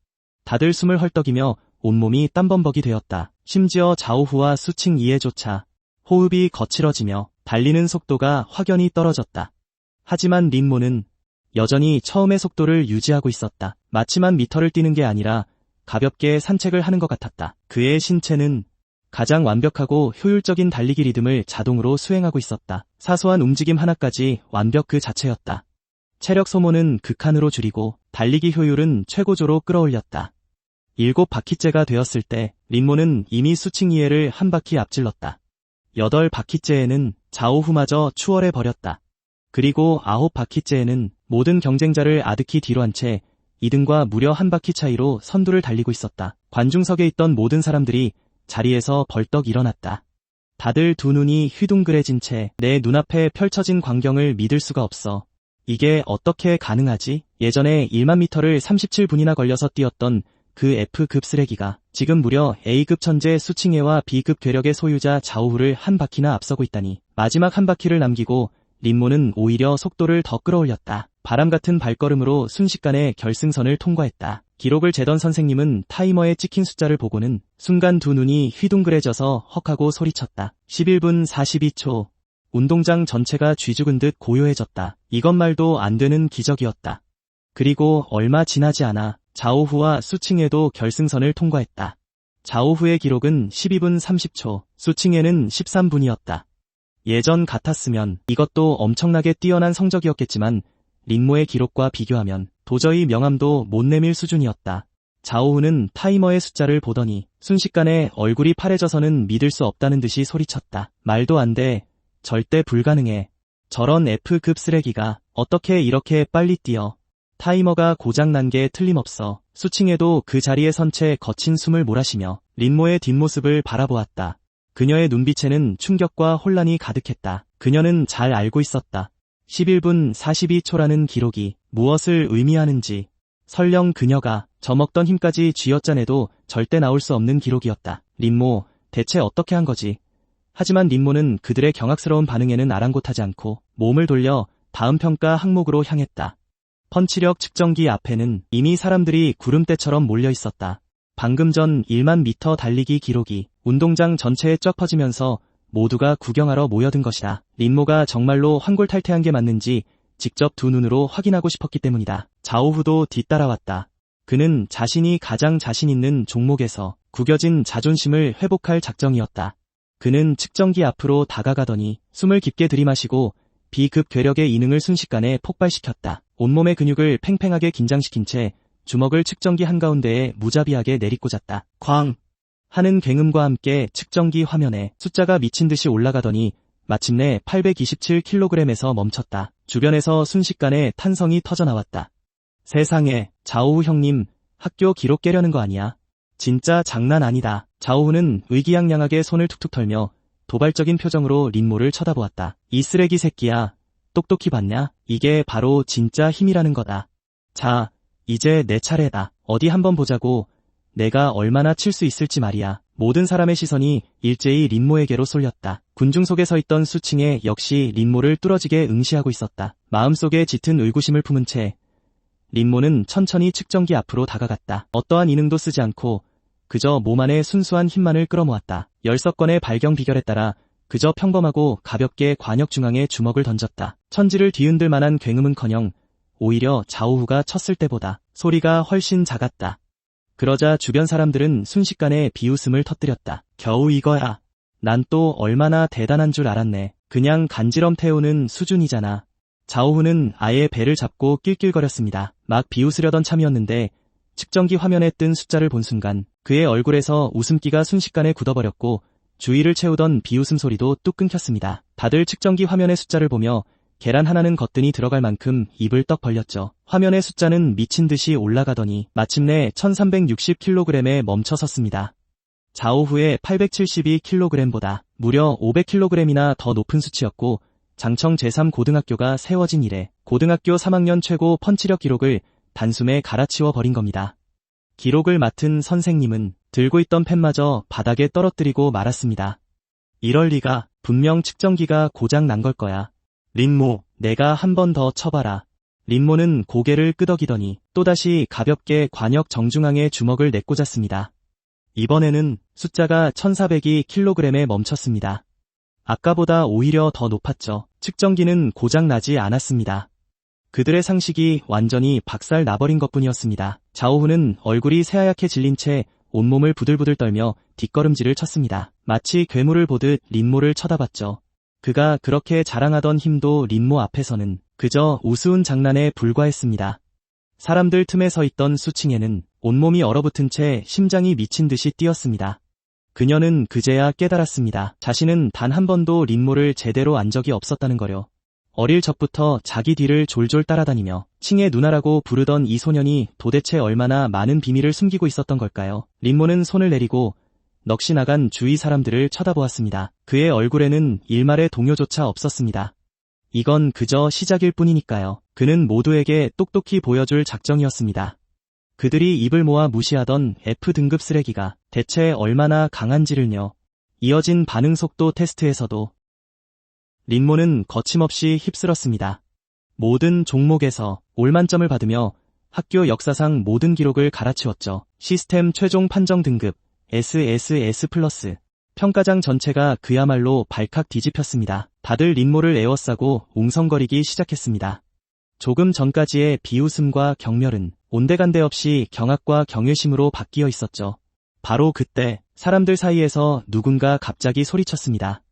다들 숨을 헐떡이며 온몸이 땀범벅이 되었다. 심지어 자오후와 수칭 이에조차 호흡이 거칠어지며 달리는 속도가 확연히 떨어졌다. 하지만 린모는 여전히 처음의 속도를 유지하고 있었다. 마치 1000m를 뛰는 게 아니라 가볍게 산책을 하는 것 같았다. 그의 신체는 가장 완벽하고 효율적인 달리기 리듬을 자동으로 수행하고 있었다. 사소한 움직임 하나까지 완벽 그 자체였다. 체력 소모는 극한으로 줄이고 달리기 효율은 최고조로 끌어올렸다. 7바퀴째가 되었을 때 린모는 이미 수칭이에를 한 바퀴 앞질렀다. 8바퀴째에는 자오후마저 추월해버렸다. 그리고 9바퀴째에는 모든 경쟁자를 아득히 뒤로 한 채 2등과 무려 한 바퀴 차이로 선두를 달리고 있었다. 관중석에 있던 모든 사람들이 자리에서 벌떡 일어났다. 다들 두 눈이 휘둥그레진 채 내 눈앞에 펼쳐진 광경을 믿을 수가 없어. 이게 어떻게 가능하지? 예전에 1만 미터를 37분이나 걸려서 뛰었던 그 F급 쓰레기가 지금 무려 A급 천재 수칭해와 B급 괴력의 소유자 자오후를 한 바퀴나 앞서고 있다니. 마지막 한 바퀴를 남기고 린모는 오히려 속도를 더 끌어올렸다. 바람 같은 발걸음으로 순식간에 결승선을 통과했다. 기록을 재던 선생님은 타이머에 찍힌 숫자를 보고는 순간 두 눈이 휘둥그레져서 헉하고 소리쳤다. 11분 42초. 운동장 전체가 쥐죽은 듯 고요해졌다. 이것 말도 안 되는 기적이었다. 그리고 얼마 지나지 않아 자오후와 수칭해도 결승선을 통과했다. 자오후의 기록은 12분 30초, 수칭해는 13분이었다. 예전 같았으면 이것도 엄청나게 뛰어난 성적이었겠지만 린모의 기록과 비교하면 도저히 명함도 못 내밀 수준이었다. 자오후는 타이머의 숫자를 보더니 순식간에 얼굴이 파래져서는 믿을 수 없다는 듯이 소리쳤다. 말도 안 돼. 절대 불가능해. 저런 F급 쓰레기가 어떻게 이렇게 빨리 뛰어. 타이머가 고장난 게 틀림없어. 수칭해도 그 자리에 선 채 거친 숨을 몰아쉬며 린모의 뒷모습을 바라보았다. 그녀의 눈빛에는 충격과 혼란이 가득했다. 그녀는 잘 알고 있었다. 11분 42초라는 기록이 무엇을 의미하는지. 설령 그녀가 져먹던 힘까지 쥐어짜내도 절대 나올 수 없는 기록이었다. 린모, 대체 어떻게 한 거지? 하지만 린모는 그들의 경악스러운 반응에는 아랑곳하지 않고 몸을 돌려 다음 평가 항목으로 향했다. 펀치력 측정기 앞에는 이미 사람들이 구름대처럼 몰려 있었다. 방금 전 1만 미터 달리기 기록이 운동장 전체에 쫙 퍼지면서 모두가 구경하러 모여든 것이다. 린모가 정말로 환골탈태한 게 맞는지 직접 두 눈으로 확인하고 싶었기 때문이다. 자오후도 뒤따라왔다. 그는 자신이 가장 자신 있는 종목에서 구겨진 자존심을 회복할 작정이었다. 그는 측정기 앞으로 다가가더니 숨을 깊게 들이마시고 B급 괴력의 이능을 순식간에 폭발시켰다. 온몸의 근육을 팽팽하게 긴장시킨 채 주먹을 측정기 한가운데에 무자비하게 내리꽂았다. 쾅! 하는 굉음과 함께 측정기 화면에 숫자가 미친 듯이 올라가더니 마침내 827kg에서 멈췄다. 주변에서 순식간에 탄성이 터져나왔다. 세상에, 자오후 형님, 학교 기록 깨려는 거 아니야? 진짜 장난 아니다. 자오후는 의기양양하게 손을 툭툭 털며 도발적인 표정으로 린모를 쳐다보았다. 이 쓰레기 새끼야, 똑똑히 봤냐? 이게 바로 진짜 힘이라는 거다. 자, 이제 내 차례다. 어디 한번 보자고. 내가 얼마나 칠 수 있을지 말이야. 모든 사람의 시선이 일제히 린모에게로 쏠렸다. 군중 속에 서 있던 수칭해 역시 린모를 뚫어지게 응시하고 있었다. 마음속에 짙은 의구심을 품은 채 린모는 천천히 측정기 앞으로 다가갔다. 어떠한 이능도 쓰지 않고 그저 몸 안에 순수한 힘만을 끌어모았다. 10건의 발경 비결에 따라 그저 평범하고 가볍게 관역 중앙에 주먹을 던졌다. 천지를 뒤흔들 만한 굉음은커녕 오히려 자오후가 쳤을 때보다 소리가 훨씬 작았다. 그러자 주변 사람들은 순식간에 비웃음을 터뜨렸다. 겨우 이거야. 난 또 얼마나 대단한 줄 알았네. 그냥 간지럼 태우는 수준이잖아. 자오후는 아예 배를 잡고 낄낄거렸습니다. 막 비웃으려던 참이었는데 측정기 화면에 뜬 숫자를 본 순간 그의 얼굴에서 웃음기가 순식간에 굳어버렸고 주위를 채우던 비웃음 소리도 뚝 끊겼습니다. 다들 측정기 화면의 숫자를 보며 계란 하나는 거뜬히 들어갈 만큼 입을 떡 벌렸죠. 화면의 숫자는 미친 듯이 올라가더니 마침내 1360kg에 멈춰 섰습니다. 자오후의 872kg보다 무려 500kg이나 더 높은 수치였고 장청 제3고등학교가 세워진 이래 고등학교 3학년 최고 펀치력 기록을 단숨에 갈아치워 버린 겁니다. 기록을 맡은 선생님은 들고 있던 펜마저 바닥에 떨어뜨리고 말았습니다. 이럴 리가. 분명 측정기가 고장 난 걸 거야. 린모, 내가 한 번 더 쳐봐라. 린모는 고개를 끄덕이더니 또다시 가볍게 관역 정중앙에 주먹을 내꽂았습니다. 이번에는 숫자가 1402kg에 멈췄습니다. 아까보다 오히려 더 높았죠. 측정기는 고장 나지 않았습니다. 그들의 상식이 완전히 박살 나버린 것뿐이었습니다. 자오후는 얼굴이 새하얗게 질린 채 온몸을 부들부들 떨며 뒷걸음질을 쳤습니다. 마치 괴물을 보듯 린모를 쳐다봤죠. 그가 그렇게 자랑하던 힘도 린모 앞에서는 그저 우스운 장난에 불과했습니다. 사람들 틈에 서 있던 수칭에는 온몸이 얼어붙은 채 심장이 미친 듯이 뛰었습니다. 그녀는 그제야 깨달았습니다. 자신은 단 한 번도 린모를 제대로 안 적이 없었다는 거려. 어릴 적부터 자기 뒤를 졸졸 따라다니며 칭의 누나라고 부르던 이 소년이 도대체 얼마나 많은 비밀을 숨기고 있었던 걸까요? 린모는 손을 내리고 넋이 나간 주위 사람들을 쳐다보았습니다. 그의 얼굴에는 일말의 동요조차 없었습니다. 이건 그저 시작일 뿐이니까요. 그는 모두에게 똑똑히 보여줄 작정이었습니다. 그들이 입을 모아 무시하던 F등급 쓰레기가 대체 얼마나 강한지를요. 이어진 반응 속도 테스트에서도 린모는 거침없이 휩쓸었습니다. 모든 종목에서 올만점을 받으며 학교 역사상 모든 기록을 갈아치웠죠. 시스템 최종 판정 등급 SSS+. 평가장 전체가 그야말로 발칵 뒤집혔습니다. 다들 린모를 에워싸고 웅성거리기 시작했습니다. 조금 전까지의 비웃음과 경멸은 온데간데 없이 경악과 경외심으로 바뀌어 있었죠. 바로 그때 사람들 사이에서 누군가 갑자기 소리쳤습니다.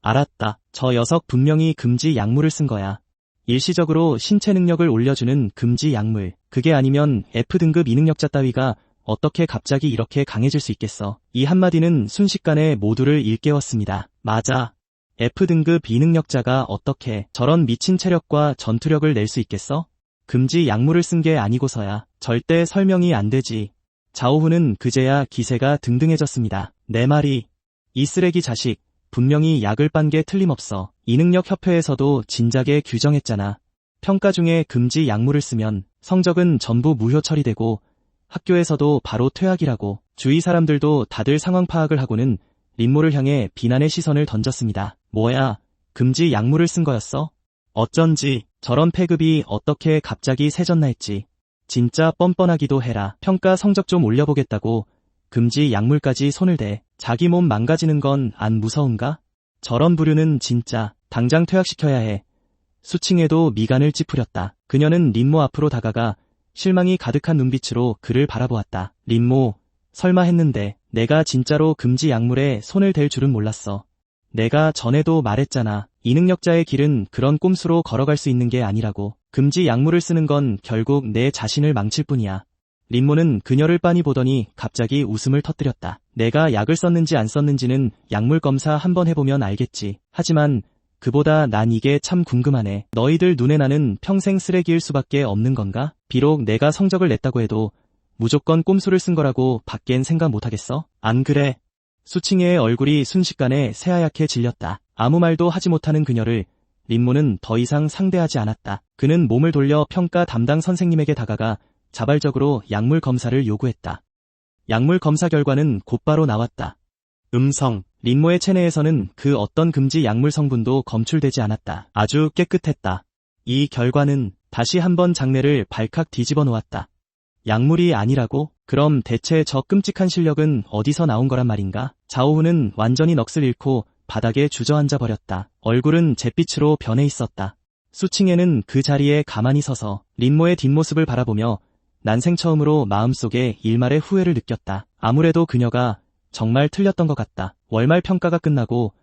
알았다. 저 녀석 분명히 금지 약물을 쓴 거야. 일시적으로 신체 능력을 올려주는 금지 약물. 그게 아니면 F등급 이능력자 따위가 어떻게 갑자기 이렇게 강해질 수 있겠어. 이 한마디는 순식간에 모두를 일깨웠습니다. 맞아. F등급 이능력자가 어떻게 저런 미친 체력과 전투력을 낼 수 있겠어? 금지 약물을 쓴 게 아니고서야 절대 설명이 안 되지. 자오후는 그제야 기세가 등등해졌습니다. 내 말이 이 쓰레기 자식 분명히 약을 빤 게 틀림없어. 이능력협회에서도 진작에 규정했잖아. 평가 중에 금지 약물을 쓰면 성적은 전부 무효 처리되고 학교에서도 바로 퇴학이라고. 주위 사람들도 다들 상황 파악을 하고는 린모를 향해 비난의 시선을 던졌습니다. 뭐야, 금지 약물을 쓴 거였어? 어쩐지 저런 패급이 어떻게 갑자기 세졌나 했지. 진짜 뻔뻔하기도 해라. 평가 성적 좀 올려보겠다고 금지 약물까지 손을 대. 자기 몸 망가지는 건 안 무서운가? 저런 부류는 진짜 당장 퇴학시켜야 해. 수칭에도 미간을 찌푸렸다. 그녀는 린모 앞으로 다가가 실망이 가득한 눈빛으로 그를 바라보았다. 린모, 설마 했는데 내가 진짜로 금지 약물에 손을 댈 줄은 몰랐어. 내가 전에도 말했잖아. 이능력자의 길은 그런 꼼수로 걸어갈 수 있는 게 아니라고. 금지 약물을 쓰는 건 결국 내 자신을 망칠 뿐이야. 린모는 그녀를 빤히 보더니 갑자기 웃음을 터뜨렸다. 내가 약을 썼는지 안 썼는지는 약물 검사 한번 해보면 알겠지. 하지만 그보다 난 이게 참 궁금하네. 너희들 눈에 나는 평생 쓰레기일 수밖에 없는 건가? 비록 내가 성적을 냈다고 해도 무조건 꼼수를 쓴 거라고 밖엔 생각 못하겠어? 안 그래? 수칭혜의 얼굴이 순식간에 새하얗게 질렸다. 아무 말도 하지 못하는 그녀를 린모는 더 이상 상대하지 않았다. 그는 몸을 돌려 평가 담당 선생님에게 다가가 자발적으로 약물 검사를 요구했다. 약물 검사 결과는 곧바로 나왔다. 음성. 린모의 체내에서는 그 어떤 금지 약물 성분도 검출되지 않았다. 아주 깨끗했다. 이 결과는 다시 한번 장내를 발칵 뒤집어 놓았다. 약물이 아니라고? 그럼 대체 저 끔찍한 실력은 어디서 나온 거란 말인가? 자오후는 완전히 넋을 잃고 바닥에 주저앉아 버렸다. 얼굴은 잿빛으로 변해 있었다. 수칭혜는 그 자리에 가만히 서서 린모의 뒷모습을 바라보며 난생 처음으로 마음속에 일말의 후회를 느꼈다. 아무래도 그녀가 정말 틀렸던 것 같다. 월말 평가가 끝나고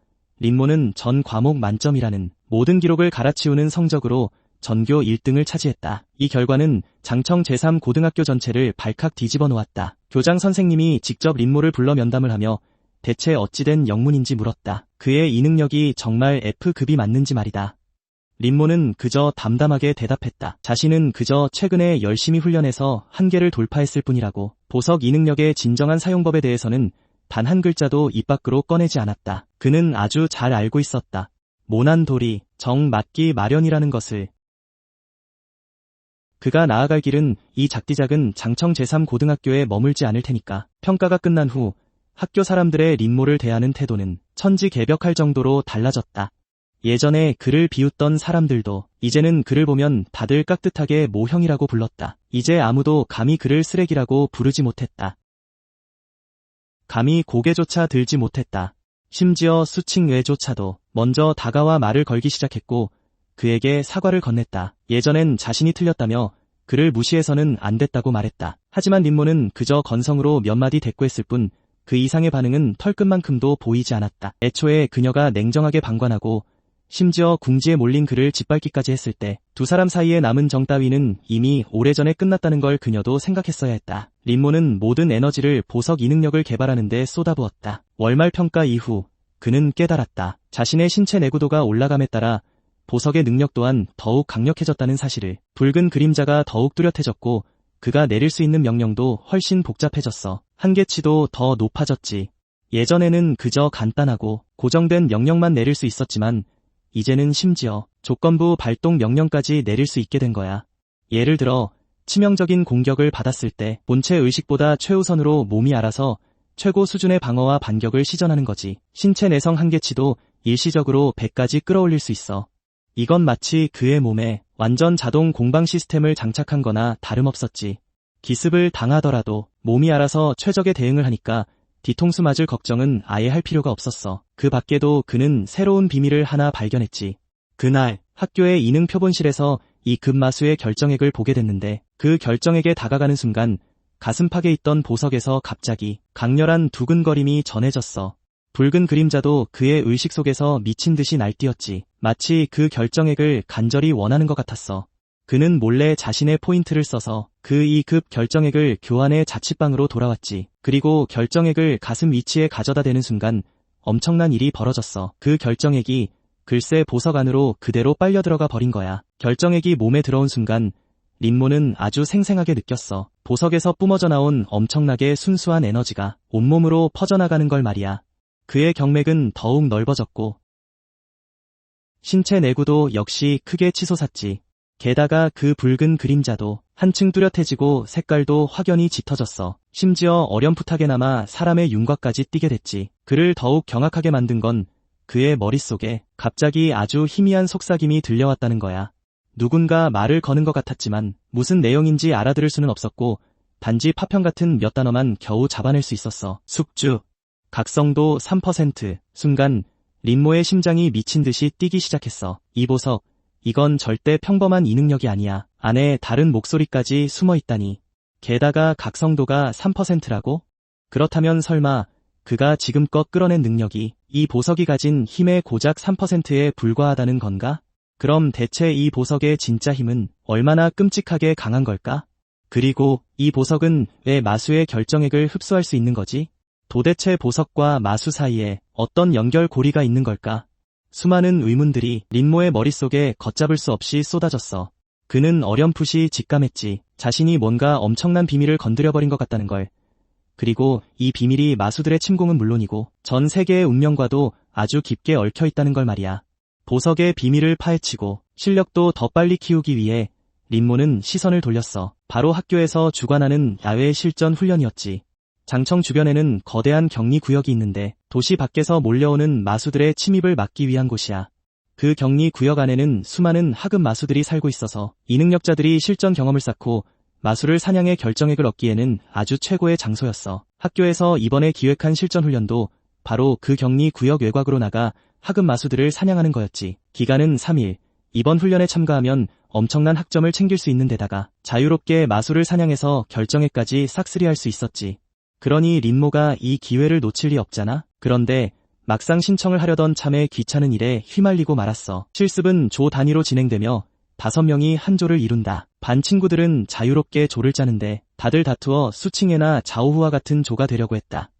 린모는 전 과목 만점이라는 모든 기록을 갈아치우는 성적으로 전교 1등을 차지했다. 이 결과는 장청 제3고등학교 전체를 발칵 뒤집어 놓았다. 교장 선생님이 직접 린모를 불러 면담을 하며 대체 어찌된 영문인지 물었다. 그의 이능력이 정말 F급이 맞는지 말이다. 린모는 그저 담담하게 대답했다. 자신은 그저 최근에 열심히 훈련해서 한계를 돌파했을 뿐이라고. 보석 이능력의 진정한 사용법에 대해서는 단 한 글자도 입 밖으로 꺼내지 않았다. 그는 아주 잘 알고 있었다. 모난 돌이 정 맞기 마련이라는 것을. 그가 나아갈 길은 이 작디작은 장청 제3고등학교에 머물지 않을 테니까. 평가가 끝난 후 학교 사람들의 린모를 대하는 태도는 천지개벽할 정도로 달라졌다. 예전에 그를 비웃던 사람들도 이제는 그를 보면 다들 깍듯하게 모형이라고 불렀다. 이제 아무도 감히 그를 쓰레기라고 부르지 못했다. 감히 고개조차 들지 못했다. 심지어 수칭외조차도 먼저 다가와 말을 걸기 시작했고 그에게 사과를 건넸다. 예전엔 자신이 틀렸다며 그를 무시해서는 안 됐다고 말했다. 하지만 린모는 그저 건성으로 몇 마디 대꾸했을 뿐 그 이상의 반응은 털끝만큼도 보이지 않았다. 애초에 그녀가 냉정하게 방관하고 심지어 궁지에 몰린 그를 짓밟기까지 했을 때 두 사람 사이에 남은 정 따위는 이미 오래전에 끝났다는 걸 그녀도 생각했어야 했다. 린모는 모든 에너지를 보석 이능력을 개발하는 데 쏟아부었다. 월말 평가 이후 그는 깨달았다. 자신의 신체 내구도가 올라감에 따라 보석의 능력 또한 더욱 강력해졌다는 사실을. 붉은 그림자가 더욱 뚜렷해졌고 그가 내릴 수 있는 명령도 훨씬 복잡해졌어. 한계치도 더 높아졌지. 예전에는 그저 간단하고 고정된 명령만 내릴 수 있었지만 이제는 심지어 조건부 발동 명령까지 내릴 수 있게 된 거야. 예를 들어 치명적인 공격을 받았을 때 본체 의식보다 최우선으로 몸이 알아서 최고 수준의 방어와 반격을 시전하는 거지. 신체 내성 한계치도 일시적으로 100까지 끌어올릴 수 있어. 이건 마치 그의 몸에 완전 자동 공방 시스템을 장착한 거나 다름없었지. 기습을 당하더라도 몸이 알아서 최적의 대응을 하니까 뒤통수 맞을 걱정은 아예 할 필요가 없었어. 그 밖에도 그는 새로운 비밀을 하나 발견했지. 그날 학교의 이능 표본실에서 이 급마수의 결정액을 보게 됐는데 그 결정액에 다가가는 순간 가슴팍에 있던 보석에서 갑자기 강렬한 두근거림이 전해졌어. 붉은 그림자도 그의 의식 속에서 미친 듯이 날뛰었지. 마치 그 결정액을 간절히 원하는 것 같았어. 그는 몰래 자신의 포인트를 써서 그 2급 결정액을 교환해 자취방으로 돌아왔지. 그리고 결정액을 가슴 위치에 가져다 대는 순간 엄청난 일이 벌어졌어. 그 결정액이 글쎄 보석 안으로 그대로 빨려 들어가 버린 거야. 결정액이 몸에 들어온 순간 린모는 아주 생생하게 느꼈어. 보석에서 뿜어져 나온 엄청나게 순수한 에너지가 온몸으로 퍼져나가는 걸 말이야. 그의 경맥은 더욱 넓어졌고 신체 내구도 역시 크게 치솟았지. 게다가 그 붉은 그림자도 한층 뚜렷해지고 색깔도 확연히 짙어졌어. 심지어 어렴풋하게나마 사람의 윤곽까지 띠게 됐지. 그를 더욱 경악하게 만든 건 그의 머릿속에 갑자기 아주 희미한 속삭임이 들려왔다는 거야. 누군가 말을 거는 것 같았지만 무슨 내용인지 알아들을 수는 없었고 단지 파편 같은 몇 단어만 겨우 잡아낼 수 있었어. 숙주, 각성도 3%. 순간 린모의 심장이 미친 듯이 뛰기 시작했어. 이 보석, 이건 절대 평범한 이 능력이 아니야. 안에 다른 목소리까지 숨어 있다니. 게다가 각성도가 3%라고? 그렇다면 설마 그가 지금껏 끌어낸 능력이 이 보석이 가진 힘의 고작 3%에 불과하다는 건가? 그럼 대체 이 보석의 진짜 힘은 얼마나 끔찍하게 강한 걸까? 그리고 이 보석은 왜 마수의 결정액을 흡수할 수 있는 거지? 도대체 보석과 마수 사이에 어떤 연결고리가 있는 걸까? 수많은 의문들이 린모의 머릿속에 걷잡을 수 없이 쏟아졌어. 그는 어렴풋이 직감했지. 자신이 뭔가 엄청난 비밀을 건드려버린 것 같다는 걸. 그리고 이 비밀이 마수들의 침공은 물론이고 전 세계의 운명과도 아주 깊게 얽혀 있다는 걸 말이야. 보석의 비밀을 파헤치고 실력도 더 빨리 키우기 위해 린모는 시선을 돌렸어. 바로 학교에서 주관하는 야외 실전 훈련이었지. 장청 주변에는 거대한 격리 구역이 있는데 도시 밖에서 몰려오는 마수들의 침입을 막기 위한 곳이야. 그 격리 구역 안에는 수많은 하급 마수들이 살고 있어서 이 능력자들이 실전 경험을 쌓고 마수를 사냥해 결정액을 얻기에는 아주 최고의 장소였어. 학교에서 이번에 기획한 실전 훈련도 바로 그 격리 구역 외곽으로 나가 하급 마수들을 사냥하는 거였지. 기간은 3일. 이번 훈련에 참가하면 엄청난 학점을 챙길 수 있는 데다가 자유롭게 마수를 사냥해서 결정액까지 싹쓸이할 수 있었지. 그러니 린모가 이 기회를 놓칠 리 없잖아. 그런데 막상 신청을 하려던 참에 귀찮은 일에 휘말리고 말았어. 실습은 조 단위로 진행되며 5명이 한 조를 이룬다. 반 친구들은 자유롭게 조를 짜는데 다들 다투어 수칭해나 자오후와 같은 조가 되려고 했다.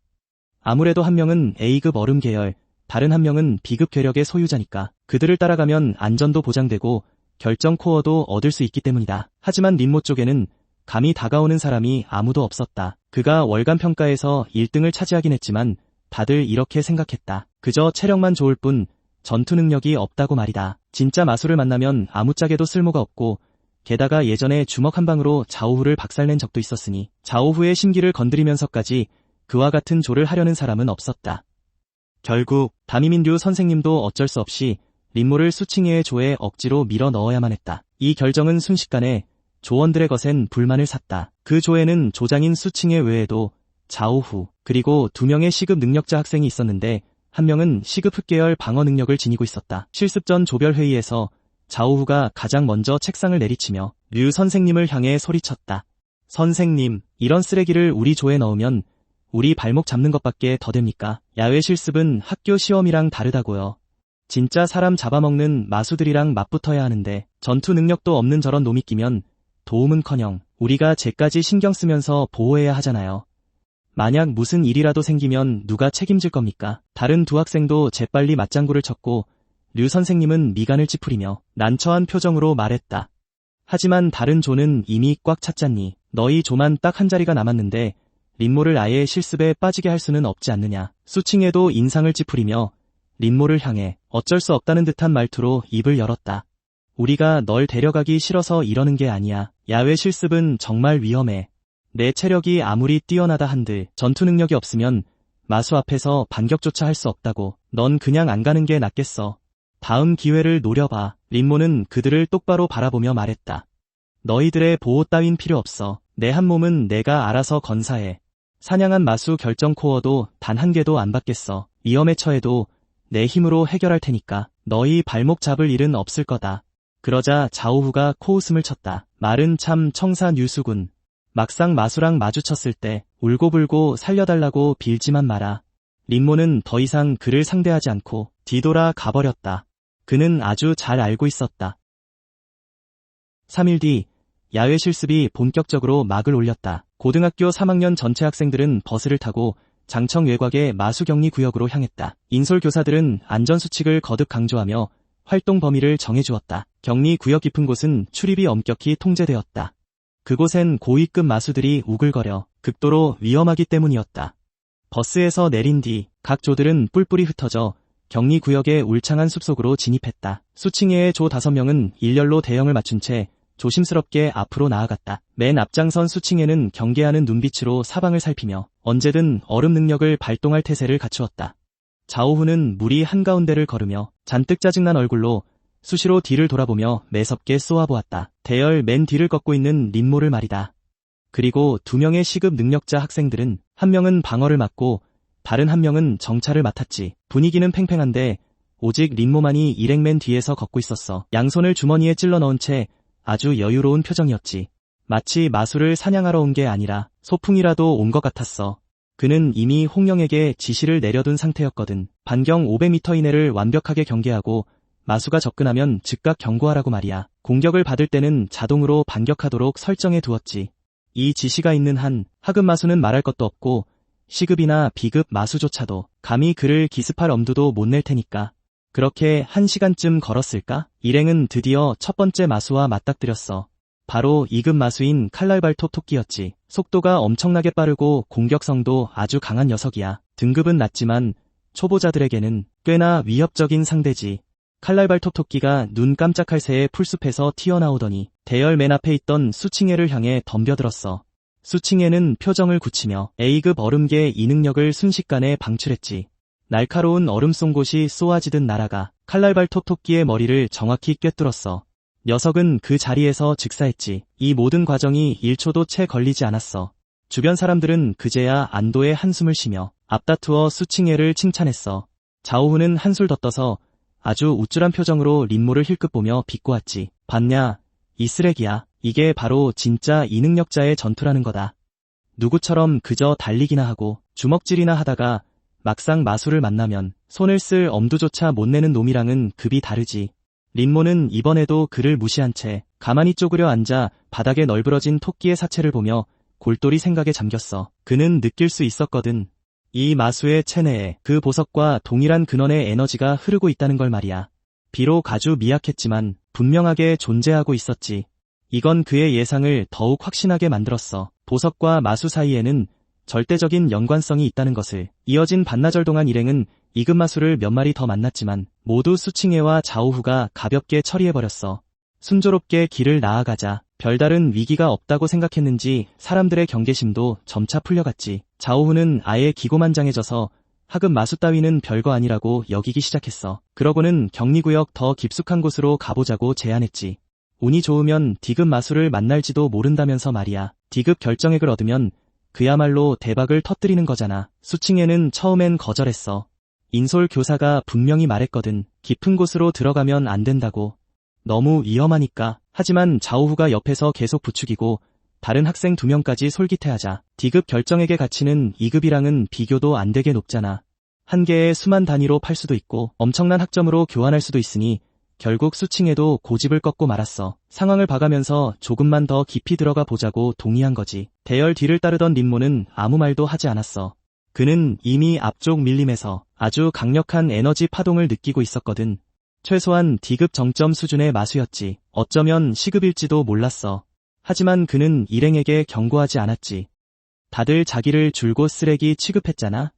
아무래도 한 명은 A급 얼음 계열, 다른 한 명은 B급 괴력의 소유자니까 그들을 따라가면 안전도 보장되고 결정 코어도 얻을 수 있기 때문이다. 하지만 린모 쪽에는 감히 다가오는 사람이 아무도 없었다. 그가 월간 평가에서 1등을 차지하긴 했지만 다들 이렇게 생각했다. 그저 체력만 좋을 뿐 전투 능력이 없다고 말이다. 진짜 마수를 만나면 아무짝에도 쓸모가 없고 게다가 예전에 주먹 한 방으로 자오후를 박살낸 적도 있었으니 자오후의 심기를 건드리면서까지 그와 같은 조를 하려는 사람은 없었다. 결국 다미민류 선생님도 어쩔 수 없이 린모를 수칭해의 조에 억지로 밀어 넣어야만 했다. 이 결정은 순식간에 조원들의 것엔 불만을 샀다. 그 조에는 조장인 수칭해 외에도 자오후 그리고 2명의 시급 능력자 학생이 있었는데 한 명은 시급 흑계열 방어 능력을 지니고 있었다. 실습 전 조별 회의에서 자오후가 가장 먼저 책상을 내리치며 류 선생님을 향해 소리쳤다. 선생님, 이런 쓰레기를 우리 조에 넣으면 우리 발목 잡는 것밖에 더 됩니까? 야외 실습은 학교 시험이랑 다르다고요. 진짜 사람 잡아먹는 마수들이랑 맞붙어야 하는데 전투 능력도 없는 저런 놈이 끼면 도움은커녕 우리가 쟤까지 신경 쓰면서 보호해야 하잖아요. 만약 무슨 일이라도 생기면 누가 책임질 겁니까? 다른 두 학생도 재빨리 맞장구를 쳤고 류 선생님은 미간을 찌푸리며 난처한 표정으로 말했다. 하지만 다른 조는 이미 꽉 찼잖니. 너희 조만 딱 한 자리가 남았는데 린모를 아예 실습에 빠지게 할 수는 없지 않느냐. 수칭해도 인상을 찌푸리며 린모를 향해 어쩔 수 없다는 듯한 말투로 입을 열었다. 우리가 널 데려가기 싫어서 이러는 게 아니야. 야외 실습은 정말 위험해. 내 체력이 아무리 뛰어나다 한들 전투 능력이 없으면 마수 앞에서 반격조차 할 수 없다고. 넌 그냥 안 가는 게 낫겠어. 다음 기회를 노려봐. 린모는 그들을 똑바로 바라보며 말했다. 너희들의 보호 따윈 필요 없어. 내 한 몸은 내가 알아서 건사해. 사냥한 마수 결정 코어도 단 한 개도 안 받겠어. 위험에 처해도 내 힘으로 해결할 테니까 너희 발목 잡을 일은 없을 거다. 그러자 자오후가 코웃음을 쳤다. 말은 참 청사뉴수군. 막상 마수랑 마주쳤을 때 울고불고 살려달라고 빌지만 마라. 린모는 더 이상 그를 상대하지 않고 뒤돌아 가버렸다. 그는 아주 잘 알고 있었다. 3일 뒤 야외 실습이 본격적으로 막을 올렸다. 고등학교 3학년 전체 학생들은 버스를 타고 장청 외곽의 마수격리 구역으로 향했다. 인솔 교사들은 안전수칙을 거듭 강조하며 활동 범위를 정해주었다. 격리 구역 깊은 곳은 출입이 엄격히 통제되었다. 그곳엔 고위급 마수들이 우글거려 극도로 위험하기 때문이었다. 버스에서 내린 뒤 각 조들은 뿔뿔이 흩어져 격리 구역의 울창한 숲속으로 진입했다. 수칭해의 조 5명은 일렬로 대형을 맞춘 채 조심스럽게 앞으로 나아갔다. 맨 앞장선 수칭해는 경계하는 눈빛으로 사방을 살피며 언제든 얼음 능력을 발동할 태세를 갖추었다. 자오후는 무리 한가운데를 걸으며 잔뜩 짜증난 얼굴로 수시로 뒤를 돌아보며 매섭게 쏘아보았다. 대열 맨 뒤를 걷고 있는 린모를 말이다. 그리고 2명의 시급 능력자 학생들은 한 명은 방어를 맡고 다른 한 명은 정찰을 맡았지. 분위기는 팽팽한데 오직 린모만이 일행맨 뒤에서 걷고 있었어. 양손을 주머니에 찔러 넣은 채 아주 여유로운 표정이었지. 마치 마수를 사냥하러 온 게 아니라 소풍이라도 온 것 같았어. 그는 이미 홍영에게 지시를 내려둔 상태였거든. 반경 500m 이내를 완벽하게 경계하고 마수가 접근하면 즉각 경고하라고 말이야. 공격을 받을 때는 자동으로 반격하도록 설정해 두었지. 이 지시가 있는 한 하급 마수는 말할 것도 없고 시급이나 비급 마수조차도 감히 그를 기습할 엄두도 못 낼 테니까. 그렇게 1시간쯤 걸었을까? 일행은 드디어 첫 번째 마수와 맞닥뜨렸어. 바로 2급 마수인 칼날발톱 토끼였지. 속도가 엄청나게 빠르고 공격성도 아주 강한 녀석이야. 등급은 낮지만 초보자들에게는 꽤나 위협적인 상대지. 칼날발톱 토끼가 눈 깜짝할 새에 풀숲에서 튀어나오더니 대열 맨 앞에 있던 수칭해를 향해 덤벼들었어. 수칭해는 표정을 굳히며 A급 얼음계 이 능력을 순식간에 방출했지. 날카로운 얼음 송곳이 쏘아지듯 날아가 칼날발톱 토끼의 머리를 정확히 꿰뚫었어. 녀석은 그 자리에서 즉사했지. 이 모든 과정이 1초도 채 걸리지 않았어. 주변 사람들은 그제야 안도의 한숨을 쉬며 앞다투어 수칭해를 칭찬했어. 자오후는 한술 더 떠서 아주 우쭐한 표정으로 린모를 힐끗 보며 비꼬았지. 봤냐? 이 쓰레기야. 이게 바로 진짜 이 능력자의 전투라는 거다. 누구처럼 그저 달리기나 하고 주먹질이나 하다가 막상 마수를 만나면 손을 쓸 엄두조차 못 내는 놈이랑은 급이 다르지. 린모는 이번에도 그를 무시한 채 가만히 쪼그려 앉아 바닥에 널브러진 토끼의 사체를 보며 골똘히 생각에 잠겼어. 그는 느낄 수 있었거든. 이 마수의 체내에 그 보석과 동일한 근원의 에너지가 흐르고 있다는 걸 말이야. 비록 아주 미약했지만 분명하게 존재하고 있었지. 이건 그의 예상을 더욱 확신하게 만들었어. 보석과 마수 사이에는 절대적인 연관성이 있다는 것을. 이어진 반나절 동안 일행은 2급 마수를 몇 마리 더 만났지만 모두 수칭해와 자오후가 가볍게 처리해버렸어. 순조롭게 길을 나아가자 별다른 위기가 없다고 생각했는지 사람들의 경계심도 점차 풀려갔지. 자오후는 아예 기고만장해져서 하급 마수 따위는 별거 아니라고 여기기 시작했어. 그러고는 격리구역 더 깊숙한 곳으로 가보자고 제안했지. 운이 좋으면 D급 마수를 만날지도 모른다면서 말이야. D급 결정액을 얻으면 그야말로 대박을 터뜨리는 거잖아. 수칭해는 처음엔 거절했어. 인솔 교사가 분명히 말했거든. 깊은 곳으로 들어가면 안 된다고. 너무 위험하니까. 하지만 자오후가 옆에서 계속 부추기고 다른 학생 2명까지 솔깃해하자. D급 결정액의 가치는 2급이랑은 비교도 안 되게 높잖아. 한 개의 수만 단위로 팔 수도 있고 엄청난 학점으로 교환할 수도 있으니 결국 수칭해도 고집을 꺾고 말았어. 상황을 봐가면서 조금만 더 깊이 들어가 보자고 동의한 거지. 대열 뒤를 따르던 린모는 아무 말도 하지 않았어. 그는 이미 앞쪽 밀림에서 아주 강력한 에너지 파동을 느끼고 있었거든. 최소한 D급 정점 수준의 마수였지. 어쩌면 시급일지도 몰랐어. 하지만 그는 일행에게 경고하지 않았지. 다들 자기를 줄곧 쓰레기 취급했잖아.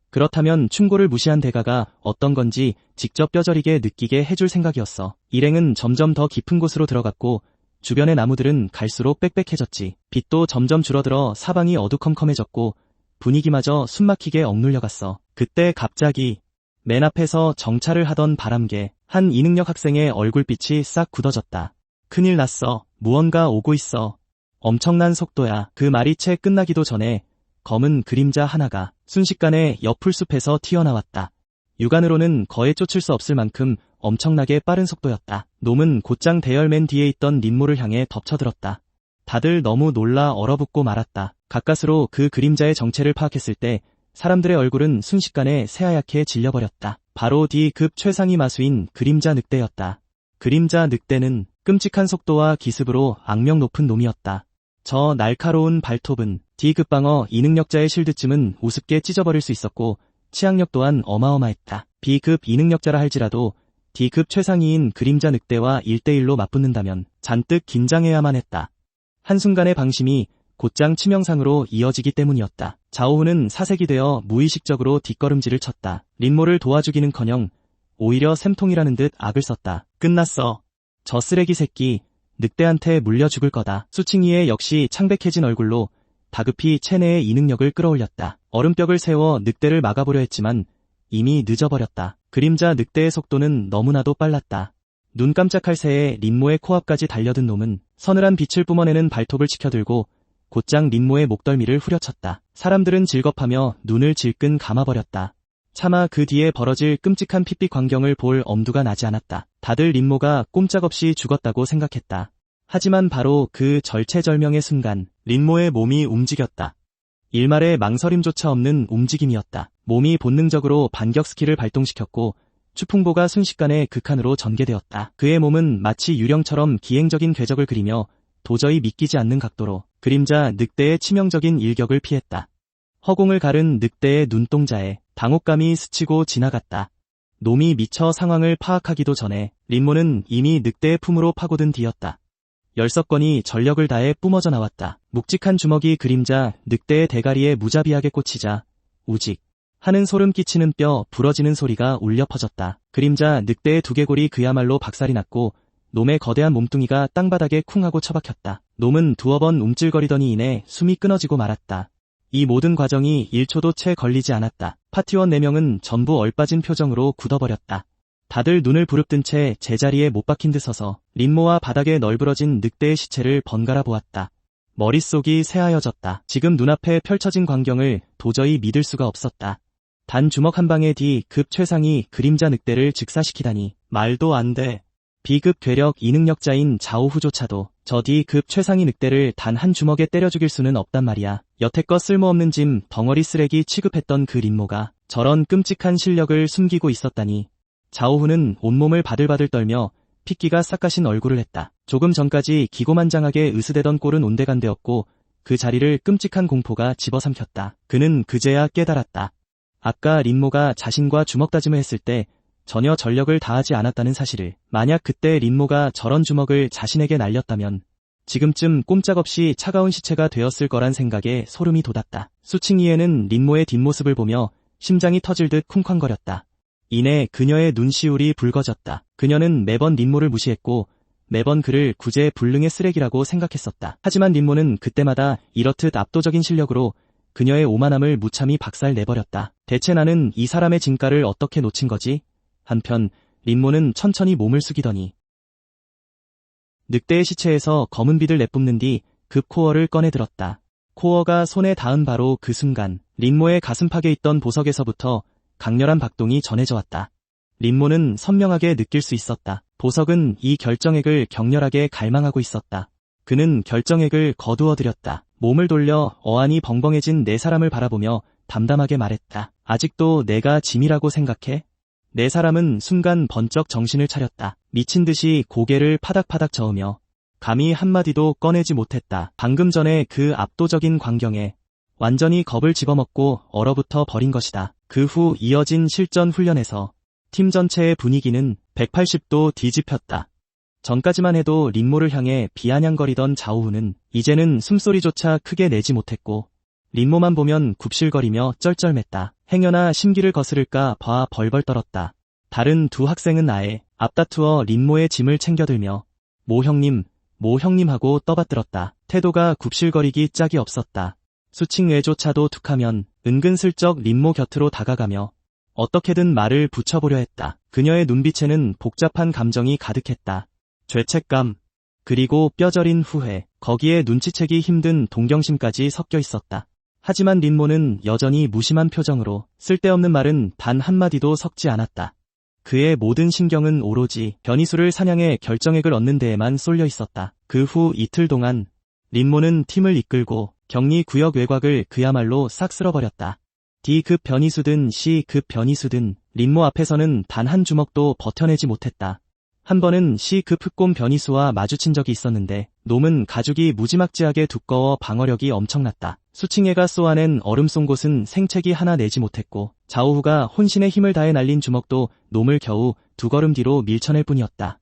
그렇다면 충고를 무시한 대가가 어떤 건지 직접 뼈저리게 느끼게 해줄 생각이었어. 일행은 점점 더 깊은 곳으로 들어갔고 주변의 나무들은 갈수록 빽빽해졌지. 빛도 점점 줄어들어 사방이 어두컴컴해졌고 분위기마저 숨막히게 억눌려갔어. 그때 갑자기 맨 앞에서 정찰을 하던 바람개 한 이능력 학생의 얼굴빛이 싹 굳어졌다. 큰일 났어. 무언가 오고 있어. 엄청난 속도야. 그 말이 채 끝나기도 전에 검은 그림자 하나가 순식간에 옆풀 숲에서 튀어나왔다. 육안으로는 거의 쫓을 수 없을 만큼 엄청나게 빠른 속도였다. 놈은 곧장 대열 맨 뒤에 있던 림모를 향해 덮쳐들었다. 다들 너무 놀라 얼어붙고 말았다. 가까스로 그 그림자의 정체를 파악했을 때 사람들의 얼굴은 순식간에 새하얗게 질려버렸다. 바로 D급 최상위 마수인 그림자 늑대였다. 그림자 늑대는 끔찍한 속도와 기습으로 악명 높은 놈이었다. 저 날카로운 발톱은 D급 방어 이능력자의 실드쯤은 우습게 찢어버릴 수 있었고 치악력 또한 어마어마했다. B급 이능력자라 할지라도 D급 최상위인 그림자 늑대와 1대1로 맞붙는다면 잔뜩 긴장해야만 했다. 한순간의 방심이 곧장 치명상으로 이어지기 때문이었다. 자오후는 사색이 되어 무의식적으로 뒷걸음질을 쳤다. 린모를 도와주기는커녕 오히려 샘통이라는 듯 악을 썼다. 끝났어. 저 쓰레기 새끼 늑대한테 물려 죽을 거다. 수칭이의 역시 창백해진 얼굴로 다급히 체내의 이능력을 끌어올렸다. 얼음벽을 세워 늑대를 막아보려 했지만 이미 늦어버렸다. 그림자 늑대의 속도는 너무나도 빨랐다. 눈 깜짝할 새에 린모의 코앞까지 달려든 놈은 서늘한 빛을 뿜어내는 발톱을 치켜들고 곧장 린모의 목덜미를 후려쳤다. 사람들은 질겁하며 눈을 질끈 감아버렸다. 차마 그 뒤에 벌어질 끔찍한 핏빛 광경을 볼 엄두가 나지 않았다. 다들 린모가 꼼짝없이 죽었다고 생각했다. 하지만 바로 그 절체절명의 순간 린모의 몸이 움직였다. 일말의 망설임조차 없는 움직임이었다. 몸이 본능적으로 반격 스킬을 발동시켰고 추풍보가 순식간에 극한으로 전개되었다. 그의 몸은 마치 유령처럼 기행적인 궤적을 그리며 도저히 믿기지 않는 각도로 그림자 늑대의 치명적인 일격을 피했다. 허공을 가른 늑대의 눈동자에 당혹감이 스치고 지나갔다. 놈이 미처 상황을 파악하기도 전에 린모는 이미 늑대의 품으로 파고든 뒤였다. 열석권이 전력을 다해 뿜어져 나왔다. 묵직한 주먹이 그림자 늑대의 대가리에 무자비하게 꽂히자 우직 하는 소름 끼치는 뼈 부러지는 소리가 울려 퍼졌다. 그림자 늑대의 두개골이 그야말로 박살이 났고 놈의 거대한 몸뚱이가 땅바닥에 쿵 하고 처박혔다. 놈은 두어 번 움찔거리더니 이내 숨이 끊어지고 말았다. 이 모든 과정이 1초도 채 걸리지 않았다. 파티원 4명은 전부 얼빠진 표정으로 굳어버렸다. 다들 눈을 부릅뜬 채 제자리에 못 박힌 듯 서서 린모와 바닥에 널브러진 늑대의 시체를 번갈아 보았다. 머릿속이 새하여졌다. 지금 눈앞에 펼쳐진 광경을 도저히 믿을 수가 없었다. 단 주먹 한 방에 D급 최상위 그림자 늑대를 즉사시키다니 말도 안 돼. B급 괴력 이능력자인 자오후조차도 저 D급 최상위 늑대를 단 한 주먹에 때려 죽일 수는 없단 말이야. 여태껏 쓸모없는 짐 덩어리 쓰레기 취급했던 그 린모가 저런 끔찍한 실력을 숨기고 있었다니. 자오후는 온몸을 바들바들 떨며 핏기가 싹가신 얼굴을 했다. 조금 전까지 기고만장하게 으스대던 꼴은 온데간데없고 그 자리를 끔찍한 공포가 집어삼켰다. 그는 그제야 깨달았다. 아까 린모가 자신과 주먹다짐을 했을 때 전혀 전력을 다하지 않았다는 사실을. 만약 그때 린모가 저런 주먹을 자신에게 날렸다면 지금쯤 꼼짝없이 차가운 시체가 되었을 거란 생각에 소름이 돋았다. 수칭이에는 린모의 뒷모습을 보며 심장이 터질 듯 쿵쾅거렸다. 이내 그녀의 눈시울이 붉어졌다. 그녀는 매번 린모를 무시했고 매번 그를 구제 불능의 쓰레기라고 생각했었다. 하지만 린모는 그때마다 이렇듯 압도적인 실력으로 그녀의 오만함을 무참히 박살내버렸다. 대체 나는 이 사람의 진가를 어떻게 놓친 거지? 한편 린모는 천천히 몸을 숙이더니 늑대의 시체에서 검은 빛을 내뿜는 뒤 급 코어를 꺼내들었다. 코어가 손에 닿은 바로 그 순간 린모의 가슴팍에 있던 보석에서부터 강렬한 박동이 전해져 왔다. 린모는 선명하게 느낄 수 있었다. 보석은 이 결정액을 격렬하게 갈망하고 있었다. 그는 결정액을 거두어들였다. 몸을 돌려 어안이 벙벙해진 네 사람을 바라보며 담담하게 말했다. 아직도 내가 짐이라고 생각해? 네 사람은 순간 번쩍 정신을 차렸다. 미친 듯이 고개를 파닥파닥 저으며 감히 한마디도 꺼내지 못했다. 방금 전에 그 압도적인 광경에 완전히 겁을 집어먹고 얼어붙어 버린 것이다. 그 후 이어진 실전 훈련에서 팀 전체의 분위기는 180도 뒤집혔다. 전까지만 해도 린모를 향해 비아냥거리던 자오후는 이제는 숨소리조차 크게 내지 못했고 린모만 보면 굽실거리며 쩔쩔맸다. 행여나 심기를 거스를까 봐 벌벌 떨었다. 다른 두 학생은 아예 앞다투어 린모의 짐을 챙겨들며 모 형님 하고 떠받들었다. 태도가 굽실거리기 짝이 없었다. 수칭외조차도 툭하면 은근슬쩍 린모 곁으로 다가가며 어떻게든 말을 붙여보려 했다. 그녀의 눈빛에는 복잡한 감정이 가득했다. 죄책감, 그리고 뼈저린 후회, 거기에 눈치채기 힘든 동경심까지 섞여 있었다. 하지만 린모는 여전히 무심한 표정으로 쓸데없는 말은 단 한마디도 섞지 않았다. 그의 모든 신경은 오로지 변이수를 사냥해 결정액을 얻는 데에만 쏠려 있었다. 그 후 이틀 동안 린모는 팀을 이끌고 격리 구역 외곽을 그야말로 싹 쓸어버렸다. D급 변이수든 C급 변이수든 린모 앞에서는 단 한 주먹도 버텨내지 못했다. 한 번은 C급 흑곰 변이수와 마주친 적이 있었는데 놈은 가죽이 무지막지하게 두꺼워 방어력이 엄청났다. 수칭예가 쏘아낸 얼음 쏜 곳은 생채기 하나 내지 못했고 자오후가 혼신의 힘을 다해 날린 주먹도 놈을 겨우 두 걸음 뒤로 밀쳐낼 뿐이었다.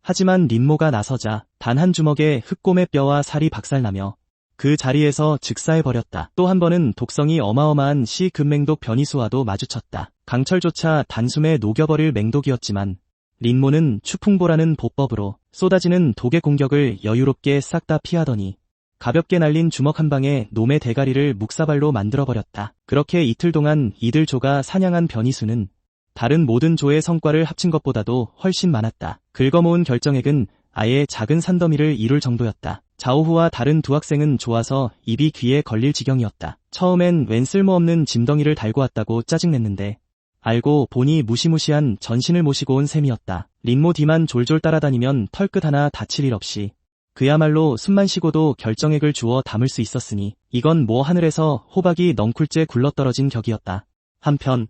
하지만 린모가 나서자 단 한 주먹에 흑곰의 뼈와 살이 박살나며 그 자리에서 즉사해버렸다. 또 한 번은 독성이 어마어마한 C급맹독 변이수와도 마주쳤다. 강철조차 단숨에 녹여버릴 맹독이었지만 린모는 추풍보라는 보법으로 쏟아지는 독의 공격을 여유롭게 싹 다 피하더니 가볍게 날린 주먹 한 방에 놈의 대가리를 묵사발로 만들어버렸다. 그렇게 이틀 동안 이들 조가 사냥한 변이수는 다른 모든 조의 성과를 합친 것보다도 훨씬 많았다. 긁어모은 결정액은 아예 작은 산더미를 이룰 정도였다. 자오후와 다른 두 학생은 좋아서 입이 귀에 걸릴 지경이었다. 처음엔 웬 쓸모없는 짐덩이를 달고 왔다고 짜증냈는데 알고 보니 무시무시한 전신을 모시고 온 셈이었다. 린모 뒤만 졸졸 따라다니면 털끝 하나 다칠 일 없이 그야말로 숨만 쉬고도 결정액을 주워 담을 수 있었으니 이건 뭐 하늘에서 호박이 넝쿨째 굴러떨어진 격이었다. 한편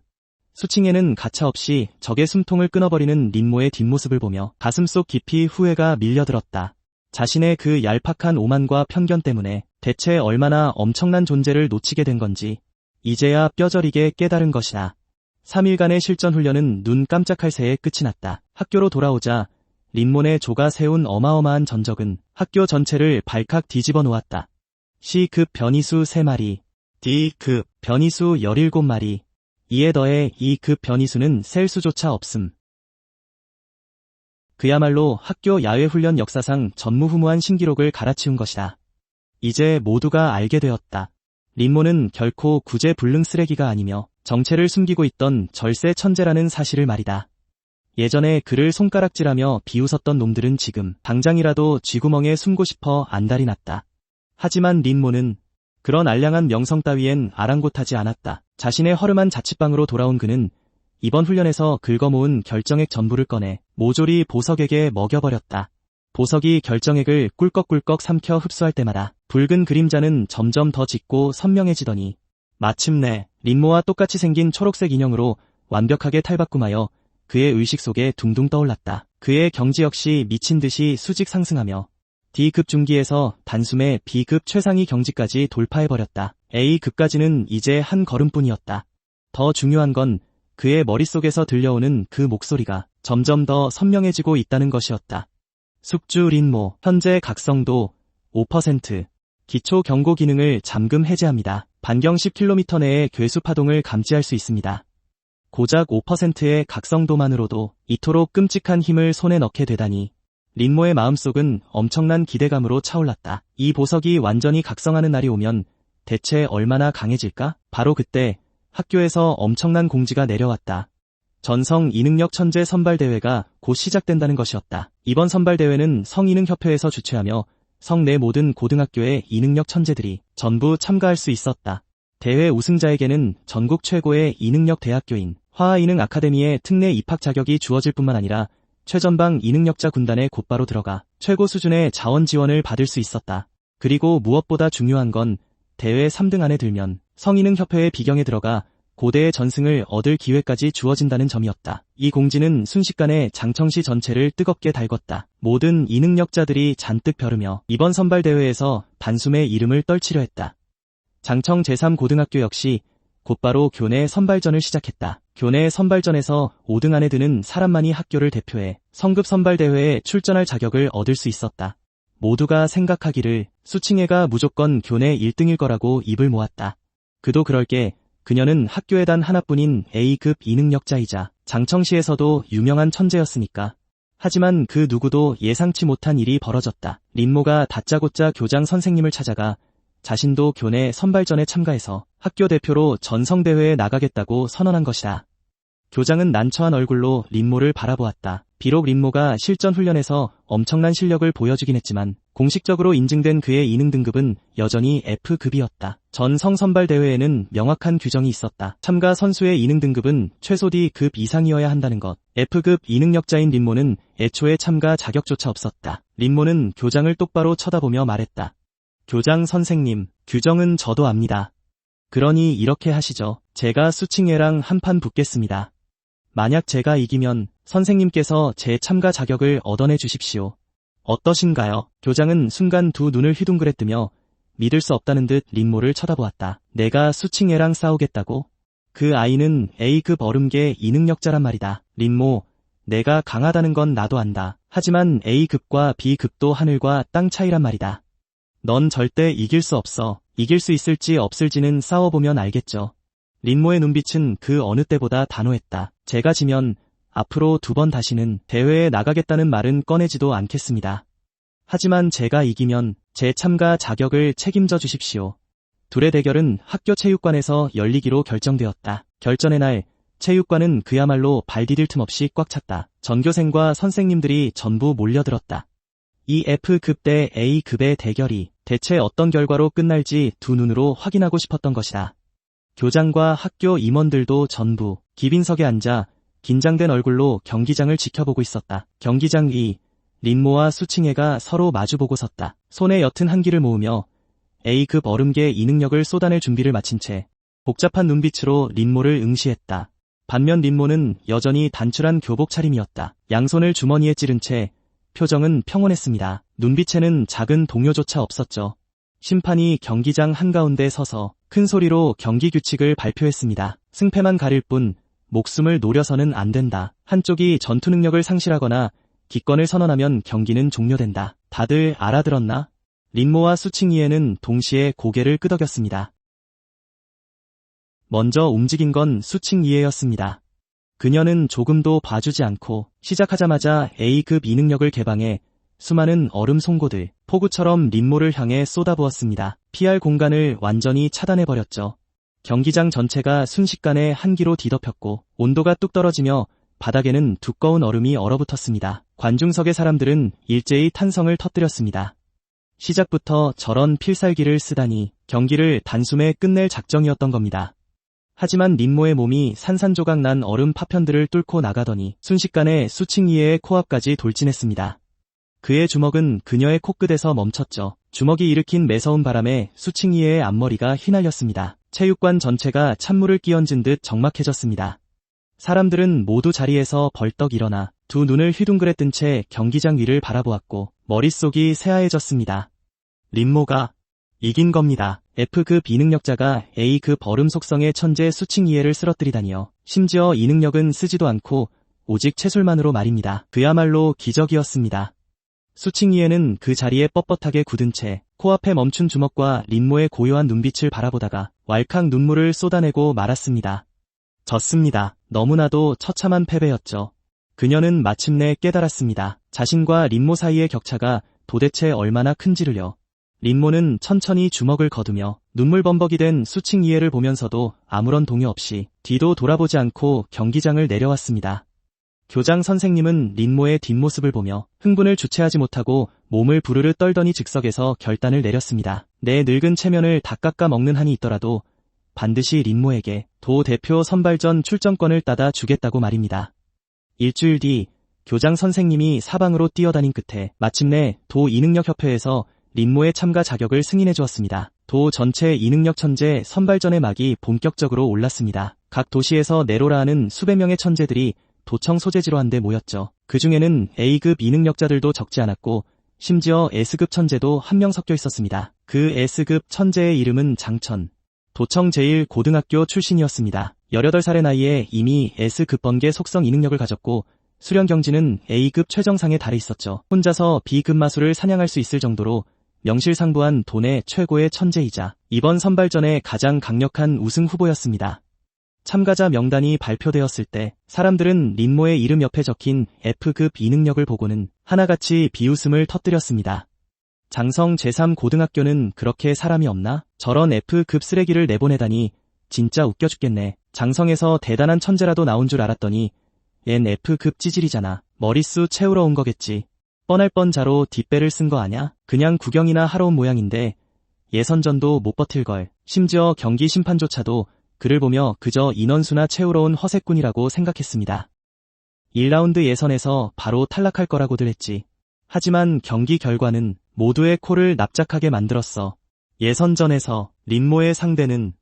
수칭에는 가차없이 적의 숨통을 끊어버리는 린모의 뒷모습을 보며 가슴속 깊이 후회가 밀려들었다. 자신의 그 얄팍한 오만과 편견 때문에 대체 얼마나 엄청난 존재를 놓치게 된 건지 이제야 뼈저리게 깨달은 것이다. 3일간의 실전 훈련은 눈 깜짝할 새에 끝이 났다. 학교로 돌아오자 린몬의 조가 세운 어마어마한 전적은 학교 전체를 발칵 뒤집어 놓았다. C급 변이수 3마리, D급 변이수 17마리, 이에 더해 E급 변이수는 셀 수조차 없음. 그야말로 학교 야외훈련 역사상 전무후무한 신기록을 갈아치운 것이다. 이제 모두가 알게 되었다. 린모는 결코 구제불능 쓰레기가 아니며 정체를 숨기고 있던 절세 천재라는 사실을 말이다. 예전에 그를 손가락질하며 비웃었던 놈들은 지금 당장이라도 쥐구멍에 숨고 싶어 안달이 났다. 하지만 린모는 그런 알량한 명성 따위엔 아랑곳하지 않았다. 자신의 허름한 자취방으로 돌아온 그는 이번 훈련에서 긁어모은 결정액 전부를 꺼내 모조리 보석에게 먹여버렸다. 보석이 결정액을 꿀꺽꿀꺽 삼켜 흡수할 때마다 붉은 그림자는 점점 더 짙고 선명해지더니 마침내 린모와 똑같이 생긴 초록색 인형으로 완벽하게 탈바꿈하여 그의 의식 속에 둥둥 떠올랐다. 그의 경지 역시 미친 듯이 수직 상승하며 D급 중기에서 단숨에 B급 최상위 경지까지 돌파해버렸다. A급까지는 이제 한 걸음뿐이었다. 더 중요한 건 그의 머릿속에서 들려오는 그 목소리가 점점 더 선명해지고 있다는 것이었다. 숙주 린모, 현재 각성도 5%, 기초 경고 기능을 잠금 해제합니다. 반경 10km 내에 괴수 파동을 감지할 수 있습니다. 고작 5%의 각성도만으로도 이토록 끔찍한 힘을 손에 넣게 되다니 린모의 마음속은 엄청난 기대감으로 차올랐다. 이 보석이 완전히 각성하는 날이 오면 대체 얼마나 강해질까? 바로 그때 학교에서 엄청난 공지가 내려왔다. 전성 이능력 천재 선발대회가 곧 시작된다는 것이었다. 이번 선발대회는 성이능협회에서 주최하며 성내 모든 고등학교의 이능력 천재들이 전부 참가할 수 있었다. 대회 우승자에게는 전국 최고의 이능력 대학교인 화하이능 아카데미의 특례 입학 자격이 주어질 뿐만 아니라 최전방 이능력자 군단에 곧바로 들어가 최고 수준의 자원 지원을 받을 수 있었다. 그리고 무엇보다 중요한 건 대회 3등 안에 들면 성이능협회의 비경에 들어가 고대의 전승을 얻을 기회까지 주어진다는 점이었다. 이 공지는 순식간에 장청시 전체를 뜨겁게 달궜다. 모든 이능력자들이 잔뜩 벼르며 이번 선발대회에서 단숨에 이름을 떨치려 했다. 장청 제3고등학교 역시 곧바로 교내 선발전을 시작했다. 교내 선발전에서 5등 안에 드는 사람만이 학교를 대표해 성급 선발대회에 출전할 자격을 얻을 수 있었다. 모두가 생각하기를 수칭애가 무조건 교내 1등일 거라고 입을 모았다. 그도 그럴 게 그녀는 학교에 단 하나뿐인 A급 이능력자이자 장청시에서도 유명한 천재였으니까. 하지만 그 누구도 예상치 못한 일이 벌어졌다. 린모가 다짜고짜 교장 선생님을 찾아가 자신도 교내 선발전에 참가해서 학교 대표로 전성대회에 나가겠다고 선언한 것이다. 교장은 난처한 얼굴로 린모를 바라보았다. 비록 린모가 실전 훈련에서 엄청난 실력을 보여주긴 했지만 공식적으로 인증된 그의 이능 등급은 여전히 F급이었다. 전성 선발 대회에는 명확한 규정이 있었다. 참가 선수의 이능 등급은 최소 D급 이상이어야 한다는 것. F급 이능력자인 린모는 애초에 참가 자격조차 없었다. 린모는 교장을 똑바로 쳐다보며 말했다. 교장 선생님, 규정은 저도 압니다. 그러니 이렇게 하시죠. 제가 수칭애랑 한판 붙겠습니다. 만약 제가 이기면 선생님께서 제 참가 자격을 얻어내 주십시오. 어떠신가요? 교장은 순간 두 눈을 휘둥그레뜨며 믿을 수 없다는 듯 린모를 쳐다보았다. 내가 수칭애랑 싸우겠다고? 그 아이는 A급 얼음계 이능력자란 말이다. 린모, 내가 강하다는 건 나도 안다. 하지만 A급과 B급도 하늘과 땅 차이란 말이다. 넌 절대 이길 수 없어. 이길 수 있을지 없을지는 싸워보면 알겠죠. 린모의 눈빛은 그 어느 때보다 단호했다. 제가 지면 앞으로 2번 다시는 대회에 나가겠다는 말은 꺼내지도 않겠습니다. 하지만 제가 이기면 제 참가 자격을 책임져 주십시오. 둘의 대결은 학교 체육관에서 열리기로 결정되었다. 결전의 날, 체육관은 그야말로 발 디딜 틈 없이 꽉 찼다. 전교생과 선생님들이 전부 몰려들었다. 이 F급 대 A급의 대결이 대체 어떤 결과로 끝날지 두 눈으로 확인하고 싶었던 것이다. 교장과 학교 임원들도 전부 기빈석에 앉아 긴장된 얼굴로 경기장을 지켜보고 있었다. 경기장 위, 린모와 수칭애가 서로 마주보고 섰다. 손에 옅은 한기를 모으며 A급 얼음계 이능력을 쏟아낼 준비를 마친 채 복잡한 눈빛으로 린모를 응시했다. 반면 린모는 여전히 단출한 교복 차림이었다. 양손을 주머니에 찌른 채 표정은 평온했습니다. 눈빛에는 작은 동요조차 없었죠. 심판이 경기장 한가운데 서서 큰 소리로 경기 규칙을 발표했습니다. 승패만 가릴 뿐 목숨을 노려서는 안 된다. 한쪽이 전투 능력을 상실하거나 기권을 선언하면 경기는 종료된다. 다들 알아들었나? 린모와 수칭이에는 동시에 고개를 끄덕였습니다. 먼저 움직인 건 수칭이에였습니다. 그녀는 조금도 봐주지 않고 시작하자마자 A급 이능력을 개방해 수많은 얼음 송곳을 폭우처럼 린모를 향해 쏟아부었습니다. 피할 공간을 완전히 차단해버렸죠. 경기장 전체가 순식간에 한기로 뒤덮였고 온도가 뚝 떨어지며 바닥에는 두꺼운 얼음이 얼어붙었습니다. 관중석의 사람들은 일제히 탄성을 터뜨렸습니다. 시작부터 저런 필살기를 쓰다니 경기를 단숨에 끝낼 작정이었던 겁니다. 하지만 린모의 몸이 산산조각 난 얼음 파편들을 뚫고 나가더니 순식간에 수칭이에의 코앞까지 돌진했습니다. 그의 주먹은 그녀의 코끝에서 멈췄죠. 주먹이 일으킨 매서운 바람에 수칭이에의 앞머리가 휘날렸습니다. 체육관 전체가 찬물을 끼얹은 듯 적막해졌습니다. 사람들은 모두 자리에서 벌떡 일어나 두 눈을 휘둥그레 뜬 채 경기장 위를 바라보았고 머릿속이 새하얘졌습니다. 린모가 이긴 겁니다. F급 이능력자가 A급 얼음 속성의 천재 수칭이에를 쓰러뜨리다니요. 심지어 이능력은 쓰지도 않고 오직 채술만으로 말입니다. 그야말로 기적이었습니다. 수칭이에는 그 자리에 뻣뻣하게 굳은 채 코앞에 멈춘 주먹과 린모의 고요한 눈빛을 바라보다가 왈칵 눈물을 쏟아내고 말았습니다. 졌습니다. 너무나도 처참한 패배였죠. 그녀는 마침내 깨달았습니다. 자신과 린모 사이의 격차가 도대체 얼마나 큰지를요. 린모는 천천히 주먹을 거두며 눈물범벅이 된 수칭이에를 보면서도 아무런 동요 없이 뒤도 돌아보지 않고 경기장을 내려왔습니다. 교장 선생님은 린모의 뒷모습을 보며 흥분을 주체하지 못하고 몸을 부르르 떨더니 즉석에서 결단을 내렸습니다. 내 늙은 체면을 다 깎아 먹는 한이 있더라도 반드시 린모에게 도 대표 선발전 출전권을 따다 주겠다고 말입니다. 일주일 뒤 교장 선생님이 사방으로 뛰어다닌 끝에 마침내 도 이능력협회에서 린모의 참가 자격을 승인해 주었습니다. 도 전체 이능력 천재 선발전의 막이 본격적으로 올랐습니다. 각 도시에서 내로라 하는 수백 명의 천재들이 도청 소재지로 한데 모였죠. 그 중에는 A급 이능력자들도 적지 않았고 심지어 S급 천재도 한 명 섞여 있었습니다. 그 S급 천재의 이름은 장천. 도청 제1고등학교 출신이었습니다. 18살의 나이에 이미 S급 번개 속성 이능력을 가졌고 수련 경지는 A급 최정상에 달해 있었죠. 혼자서 B급 마술을 사냥할 수 있을 정도로 명실상부한 돈의 최고의 천재이자 이번 선발전의 가장 강력한 우승 후보였습니다. 참가자 명단이 발표되었을 때 사람들은 린모의 이름 옆에 적힌 F급 이능력을 보고는 하나같이 비웃음을 터뜨렸습니다. 장성 제3고등학교는 그렇게 사람이 없나? 저런 F급 쓰레기를 내보내다니 진짜 웃겨 죽겠네. 장성에서 대단한 천재라도 나온 줄 알았더니 얜 F급 찌질이잖아. 머릿수 채우러 온 거겠지. 뻔할 뻔자로 뒷배를 쓴 거 아냐? 그냥 구경이나 하러 온 모양인데 예선전도 못 버틸걸. 심지어 경기 심판조차도 그를 보며 그저 인원수나 채우러 온 허세꾼이라고 생각했습니다. 1라운드 예선에서 바로 탈락할 거라고들 했지. 하지만 경기 결과는 모두의 코를 납작하게 만들었어. 예선전에서 린모의 상대는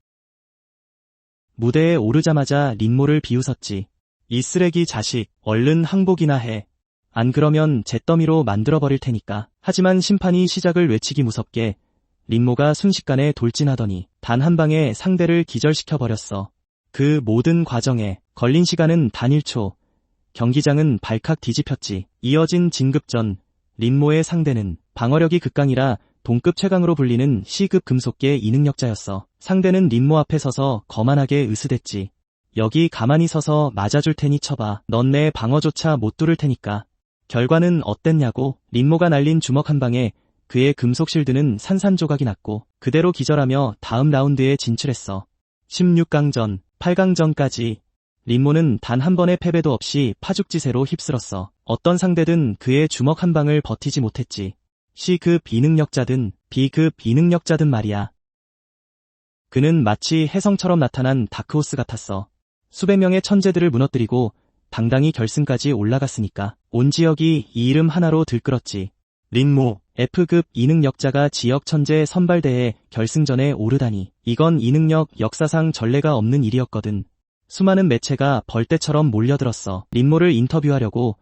무대에 오르자마자 린모를 비웃었지. 이 쓰레기 자식, 얼른 항복이나 해. 안 그러면 잿더미로 만들어버릴 테니까. 하지만 심판이 시작을 외치기 무섭게 린모가 순식간에 돌진하더니 단 한 방에 상대를 기절시켜버렸어. 그 모든 과정에 걸린 시간은 단 1초. 경기장은 발칵 뒤집혔지. 이어진 진급전, 린모의 상대는 방어력이 극강이라 동급 최강으로 불리는 C급 금속계 이능력자였어. 상대는 린모 앞에 서서 거만하게 으스댔지. 여기 가만히 서서 맞아줄 테니 쳐봐. 넌 내 방어조차 못 뚫을 테니까. 결과는 어땠냐고? 린모가 날린 주먹 한 방에 그의 금속 실드는 산산조각이 났고 그대로 기절하며 다음 라운드에 진출했어. 16강전, 8강전까지 린모는 단 한 번의 패배도 없이 파죽지세로 휩쓸었어. 어떤 상대든 그의 주먹 한 방을 버티지 못했지. C급 이능력자든 B급 이능력자든 말이야. 그는 마치 혜성처럼 나타난 다크호스 같았어. 수백 명의 천재들을 무너뜨리고 당당히 결승까지 올라갔으니까 온 지역이 이 이름 하나로 들끓었지. 린모, F급 이능력자가 지역 천재 선발대회 결승전에 오르다니. 이건 이능력 역사상 전례가 없는 일이었거든. 수많은 매체가 벌떼처럼 몰려들었어. 린모를 인터뷰하려고.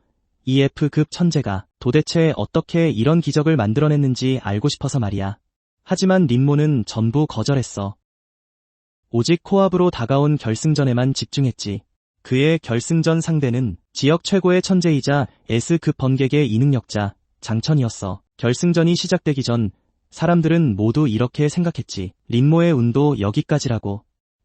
이 F급 천재가 도대체 어떻게 이런 기적을 만들어냈는지 알고 싶어서 말이야. 하지만 린모는 전부 거절했어. 오직 코앞으로 다가온 결승전에만 집중했지. 그의 결승전 상대는 지역 최고의 천재이자 S급 번개계 이능력자 장천이었어. 결승전이 시작되기 전 사람들은 모두 이렇게 생각했지. 린모의 운도 여기까지라고.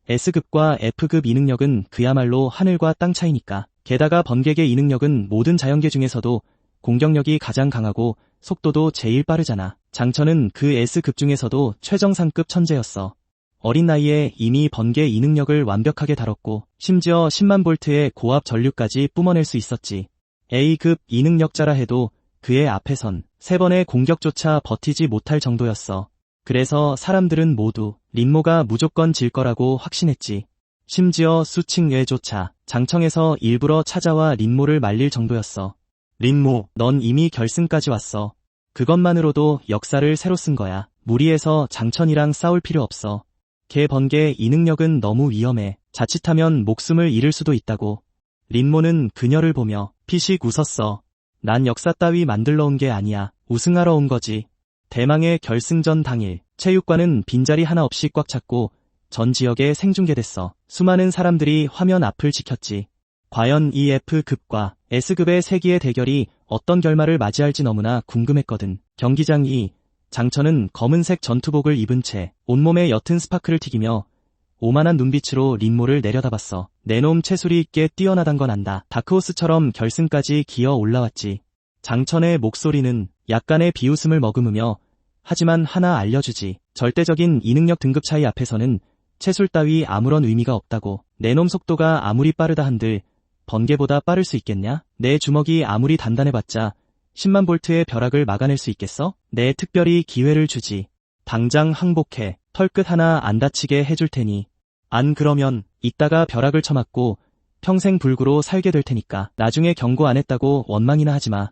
S급과 F급 이능력은 그야말로 하늘과 땅 차이니까. 게다가 번개계 이능력은 모든 자연계 중에서도 공격력이 가장 강하고 속도도 제일 빠르잖아. 장천은 그 S급 중에서도 최정상급 천재였어. 어린 나이에 이미 번개 이능력을 완벽하게 다뤘고 심지어 10만 볼트의 고압 전류까지 뿜어낼 수 있었지. A급 이능력자라 해도 그의 앞에선 3번의 공격조차 버티지 못할 정도였어. 그래서 사람들은 모두 린모가 무조건 질 거라고 확신했지. 심지어 수칭외조차 장청에서 일부러 찾아와 린모를 말릴 정도였어. 린모, 넌 이미 결승까지 왔어. 그것만으로도 역사를 새로 쓴 거야. 무리해서 장천이랑 싸울 필요 없어. 걔 번개 이능력은 너무 위험해. 자칫하면 목숨을 잃을 수도 있다고. 린모는 그녀를 보며 피식 웃었어. 난 역사 따위 만들러 온 게 아니야. 우승하러 온 거지. 대망의 결승전 당일, 체육관은 빈자리 하나 없이 꽉 찼고 전 지역에 생중계됐어. 수많은 사람들이 화면 앞을 지켰지. 과연 이 F급과 S급의 세기의 대결이 어떤 결말을 맞이할지 너무나 궁금했거든. 경기장 이 장천은 검은색 전투복을 입은 채 온몸에 옅은 스파크를 튀기며 오만한 눈빛으로 린모를 내려다봤어. 내놈 체술이 꽤 뛰어나단 건 안다. 다크호스처럼 결승까지 기어 올라왔지. 장천의 목소리는 약간의 비웃음을 머금으며 하지만 하나 알려주지. 절대적인 이능력 등급 차이 앞에서는 체술 따위 아무런 의미가 없다고. 내놈 속도가 아무리 빠르다 한들 번개보다 빠를 수 있겠냐? 내 주먹이 아무리 단단해봤자 10만 볼트의 벼락을 막아낼 수 있겠어? 내 특별히 기회를 주지. 당장 항복해. 털끝 하나 안 다치게 해줄 테니. 안 그러면 이따가 벼락을 쳐맞고 평생 불구로 살게 될 테니까. 나중에 경고 안 했다고 원망이나 하지마.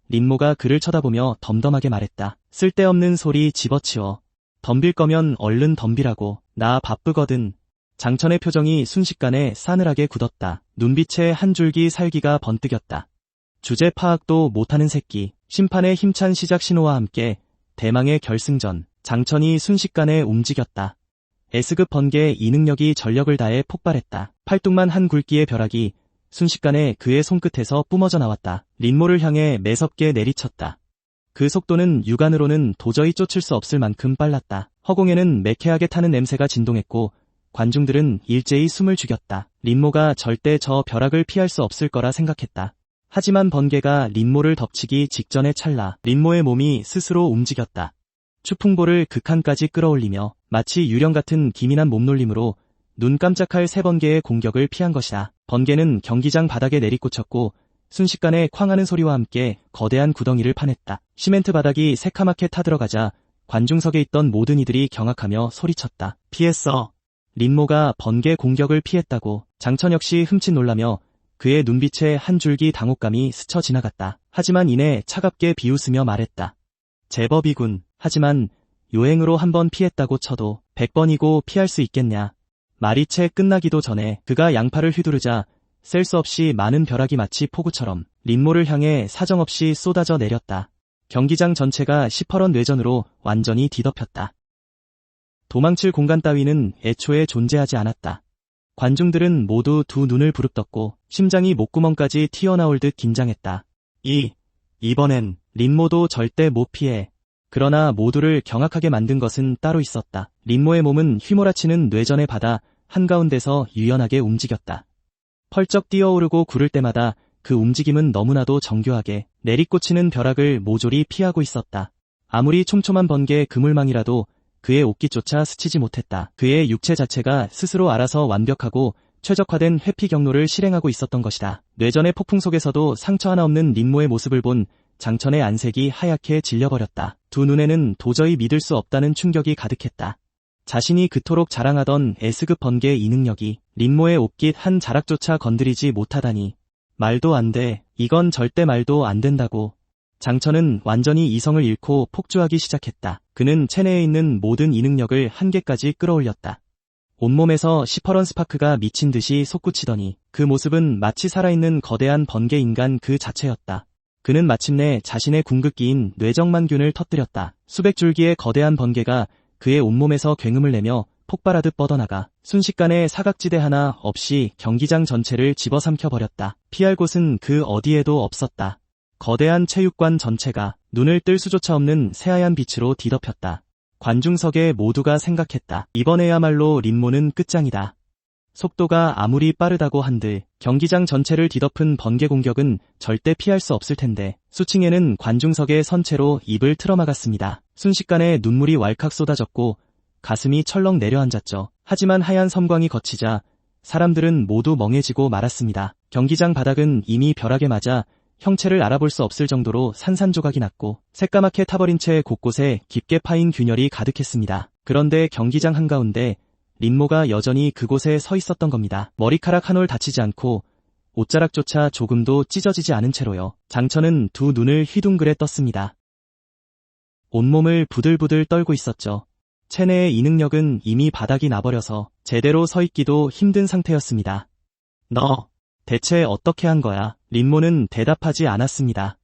린모가 그를 쳐다보며 덤덤하게 말했다. 쓸데없는 소리 집어치워. 덤빌 거면 얼른 덤비라고. 나 바쁘거든. 장천의 표정이 순식간에 싸늘하게 굳었다. 눈빛에 한 줄기 살기가 번뜩였다. 주제 파악도 못하는 새끼. 심판의 힘찬 시작 신호와 함께 대망의 결승전. 장천이 순식간에 움직였다. S급 번개 이능력이 전력을 다해 폭발했다. 팔뚝만 한 굵기의 벼락이 순식간에 그의 손끝에서 뿜어져 나왔다. 린모를 향해 매섭게 내리쳤다. 그 속도는 육안으로는 도저히 쫓을 수 없을 만큼 빨랐다. 허공에는 매캐하게 타는 냄새가 진동했고 관중들은 일제히 숨을 죽였다. 린모가 절대 저 벼락을 피할 수 없을 거라 생각했다. 하지만 번개가 린모를 덮치기 직전의 찰나 린모의 몸이 스스로 움직였다. 추풍볼을 극한까지 끌어올리며 마치 유령 같은 기민한 몸놀림으로 눈 깜짝할 세 번개의 공격을 피한 것이다. 번개는 경기장 바닥에 내리꽂혔고 순식간에 쾅하는 소리와 함께 거대한 구덩이를 파냈다. 시멘트 바닥이 새카맣게 타들어가자 관중석에 있던 모든 이들이 경악하며 소리쳤다. 피했어. 린모가 번개 공격을 피했다고. 장천 역시 흠칫 놀라며 그의 눈빛에 한 줄기 당혹감이 스쳐 지나갔다. 하지만 이내 차갑게 비웃으며 말했다. 제법이군. 하지만 요행으로 한 번 피했다고 쳐도 100번이고 피할 수 있겠냐. 말이 채 끝나기도 전에 그가 양팔을 휘두르자 셀 수 없이 많은 벼락이 마치 폭우처럼 린모를 향해 사정없이 쏟아져 내렸다. 경기장 전체가 시퍼런 뇌전으로 완전히 뒤덮였다. 도망칠 공간 따위는 애초에 존재하지 않았다. 관중들은 모두 두 눈을 부릅떴고 심장이 목구멍까지 튀어나올 듯 긴장했다. 이번엔 린모도 절대 못 피해. 그러나 모두를 경악하게 만든 것은 따로 있었다. 린모의 몸은 휘몰아치는 뇌전의 바다 한가운데서 유연하게 움직였다. 펄쩍 뛰어오르고 구를 때마다 그 움직임은 너무나도 정교하게 내리꽂히는 벼락을 모조리 피하고 있었다. 아무리 촘촘한 번개 그물망이라도 그의 옷깃조차 스치지 못했다. 그의 육체 자체가 스스로 알아서 완벽하고 최적화된 회피 경로를 실행하고 있었던 것이다. 뇌전의 폭풍 속에서도 상처 하나 없는 린모의 모습을 본 장천의 안색이 하얗게 질려버렸다. 두 눈에는 도저히 믿을 수 없다는 충격이 가득했다. 자신이 그토록 자랑하던 S급 번개의 이 능력이 린모의 옷깃 한 자락조차 건드리지 못하다니. 말도 안 돼. 이건 절대 말도 안 된다고. 장천은 완전히 이성을 잃고 폭주하기 시작했다. 그는 체내에 있는 모든 이 능력을 한계까지 끌어올렸다. 온몸에서 시퍼런 스파크가 미친 듯이 솟구치더니 그 모습은 마치 살아있는 거대한 번개 인간 그 자체였다. 그는 마침내 자신의 궁극기인 뇌정만균을 터뜨렸다. 수백 줄기의 거대한 번개가 그의 온몸에서 굉음을 내며 폭발하듯 뻗어나가 순식간에 사각지대 하나 없이 경기장 전체를 집어삼켜버렸다. 피할 곳은 그 어디에도 없었다. 거대한 체육관 전체가 눈을 뜰 수조차 없는 새하얀 빛으로 뒤덮였다. 관중석에 모두가 생각했다. 이번에야말로 린모는 끝장이다. 속도가 아무리 빠르다고 한들 경기장 전체를 뒤덮은 번개 공격은 절대 피할 수 없을 텐데 수층에는 관중석의 선체로 입을 틀어막았습니다. 순식간에 눈물이 왈칵 쏟아졌고 가슴이 철렁 내려앉았죠. 하지만 하얀 섬광이 걷히자 사람들은 모두 멍해지고 말았습니다. 경기장 바닥은 이미 벼락에 맞아 형체를 알아볼 수 없을 정도로 산산조각이 났고 새까맣게 타버린 채 곳곳에 깊게 파인 균열이 가득했습니다. 그런데 경기장 한가운데 린모가 여전히 그곳에 서 있었던 겁니다. 머리카락 한 올 다치지 않고 옷자락조차 조금도 찢어지지 않은 채로요. 장천은 두 눈을 휘둥그레 떴습니다. 온몸을 부들부들 떨고 있었죠. 체내의 이 능력은 이미 바닥이 나버려서 제대로 서 있기도 힘든 상태였습니다. 너 대체 어떻게 한 거야? 린모는 대답하지 않았습니다.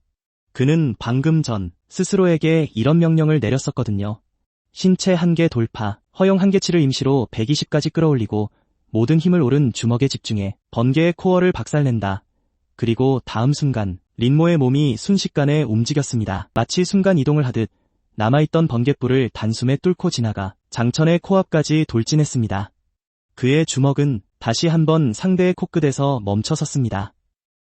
그는 방금 전 스스로에게 이런 명령을 내렸었거든요. 신체 한계 돌파, 허용 한계치를 임시로 120까지 끌어올리고 모든 힘을 오른 주먹에 집중해 번개의 코어를 박살낸다. 그리고 다음 순간 린모의 몸이 순식간에 움직였습니다. 마치 순간 이동을 하듯 남아있던 번갯불을 단숨에 뚫고 지나가 장천의 코앞까지 돌진했습니다. 그의 주먹은 다시 한번 상대의 코끝에서 멈춰섰습니다.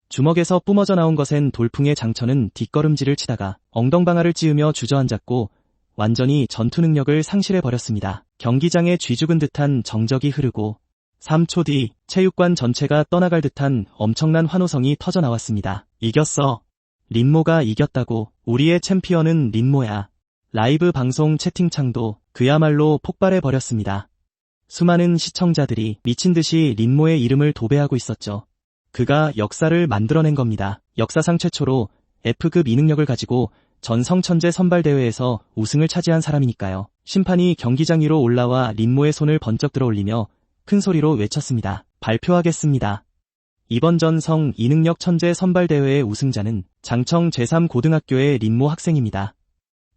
주먹에서 뿜어져 나온 것엔 돌풍의 장천은 뒷걸음질을 치다가 엉덩방아를 찌으며 주저앉았고 완전히 전투 능력을 상실해버렸습니다. 경기장에 쥐죽은 듯한 정적이 흐르고 3초 뒤 체육관 전체가 떠나갈 듯한 엄청난 환호성이 터져나왔습니다. 이겼어. 린모가 이겼다고. 우리의 챔피언은 린모야. 라이브 방송 채팅창도 그야말로 폭발해버렸습니다. 수많은 시청자들이 미친듯이 린모의 이름을 도배하고 있었죠. 그가 역사를 만들어낸 겁니다. 역사상 최초로 F급 이 능력을 가지고 전 성천재 선발대회에서 우승을 차지한 사람이니까요. 심판이 경기장 위로 올라와 린모의 손을 번쩍 들어올리며 큰 소리로 외쳤습니다. 발표하겠습니다. 이번 전 성 이능력 천재 선발대회의 우승자는 장청 제3고등학교의 린모 학생입니다.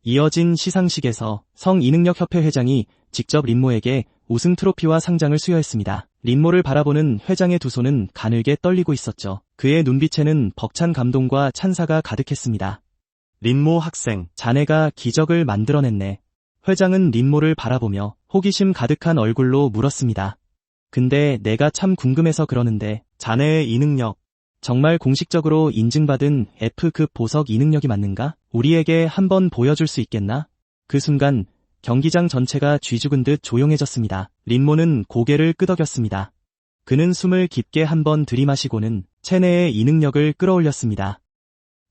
이어진 시상식에서 성 이능력협회 회장이 직접 린모에게 우승 트로피와 상장을 수여했습니다. 린모를 바라보는 회장의 두 손은 가늘게 떨리고 있었죠. 그의 눈빛에는 벅찬 감동과 찬사가 가득했습니다. 린모 학생, 자네가 기적을 만들어냈네. 회장은 린모를 바라보며 호기심 가득한 얼굴로 물었습니다. 근데 내가 참 궁금해서 그러는데 자네의 이 능력, 정말 공식적으로 인증받은 F급 보석 이 능력이 맞는가? 우리에게 한번 보여줄 수 있겠나? 그 순간 경기장 전체가 쥐죽은 듯 조용해졌습니다. 린모는 고개를 끄덕였습니다. 그는 숨을 깊게 한번 들이마시고는 체내의 이 능력을 끌어올렸습니다.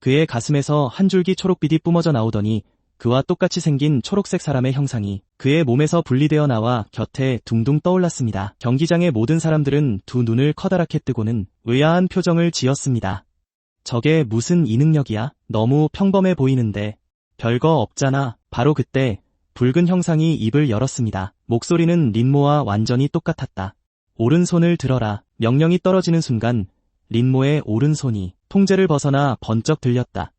그의 가슴에서 한 줄기 초록빛이 뿜어져 나오더니 그와 똑같이 생긴 초록색 사람의 형상이 그의 몸에서 분리되어 나와 곁에 둥둥 떠올랐습니다. 경기장의 모든 사람들은 두 눈을 커다랗게 뜨고는 의아한 표정을 지었습니다. 저게 무슨 이 능력이야? 너무 평범해 보이는데. 별거 없잖아. 바로 그때 붉은 형상이 입을 열었습니다. 목소리는 린모와 완전히 똑같았다. 오른손을 들어라. 명령이 떨어지는 순간 린모의 오른손이 통제를 벗어나 번쩍 들렸다.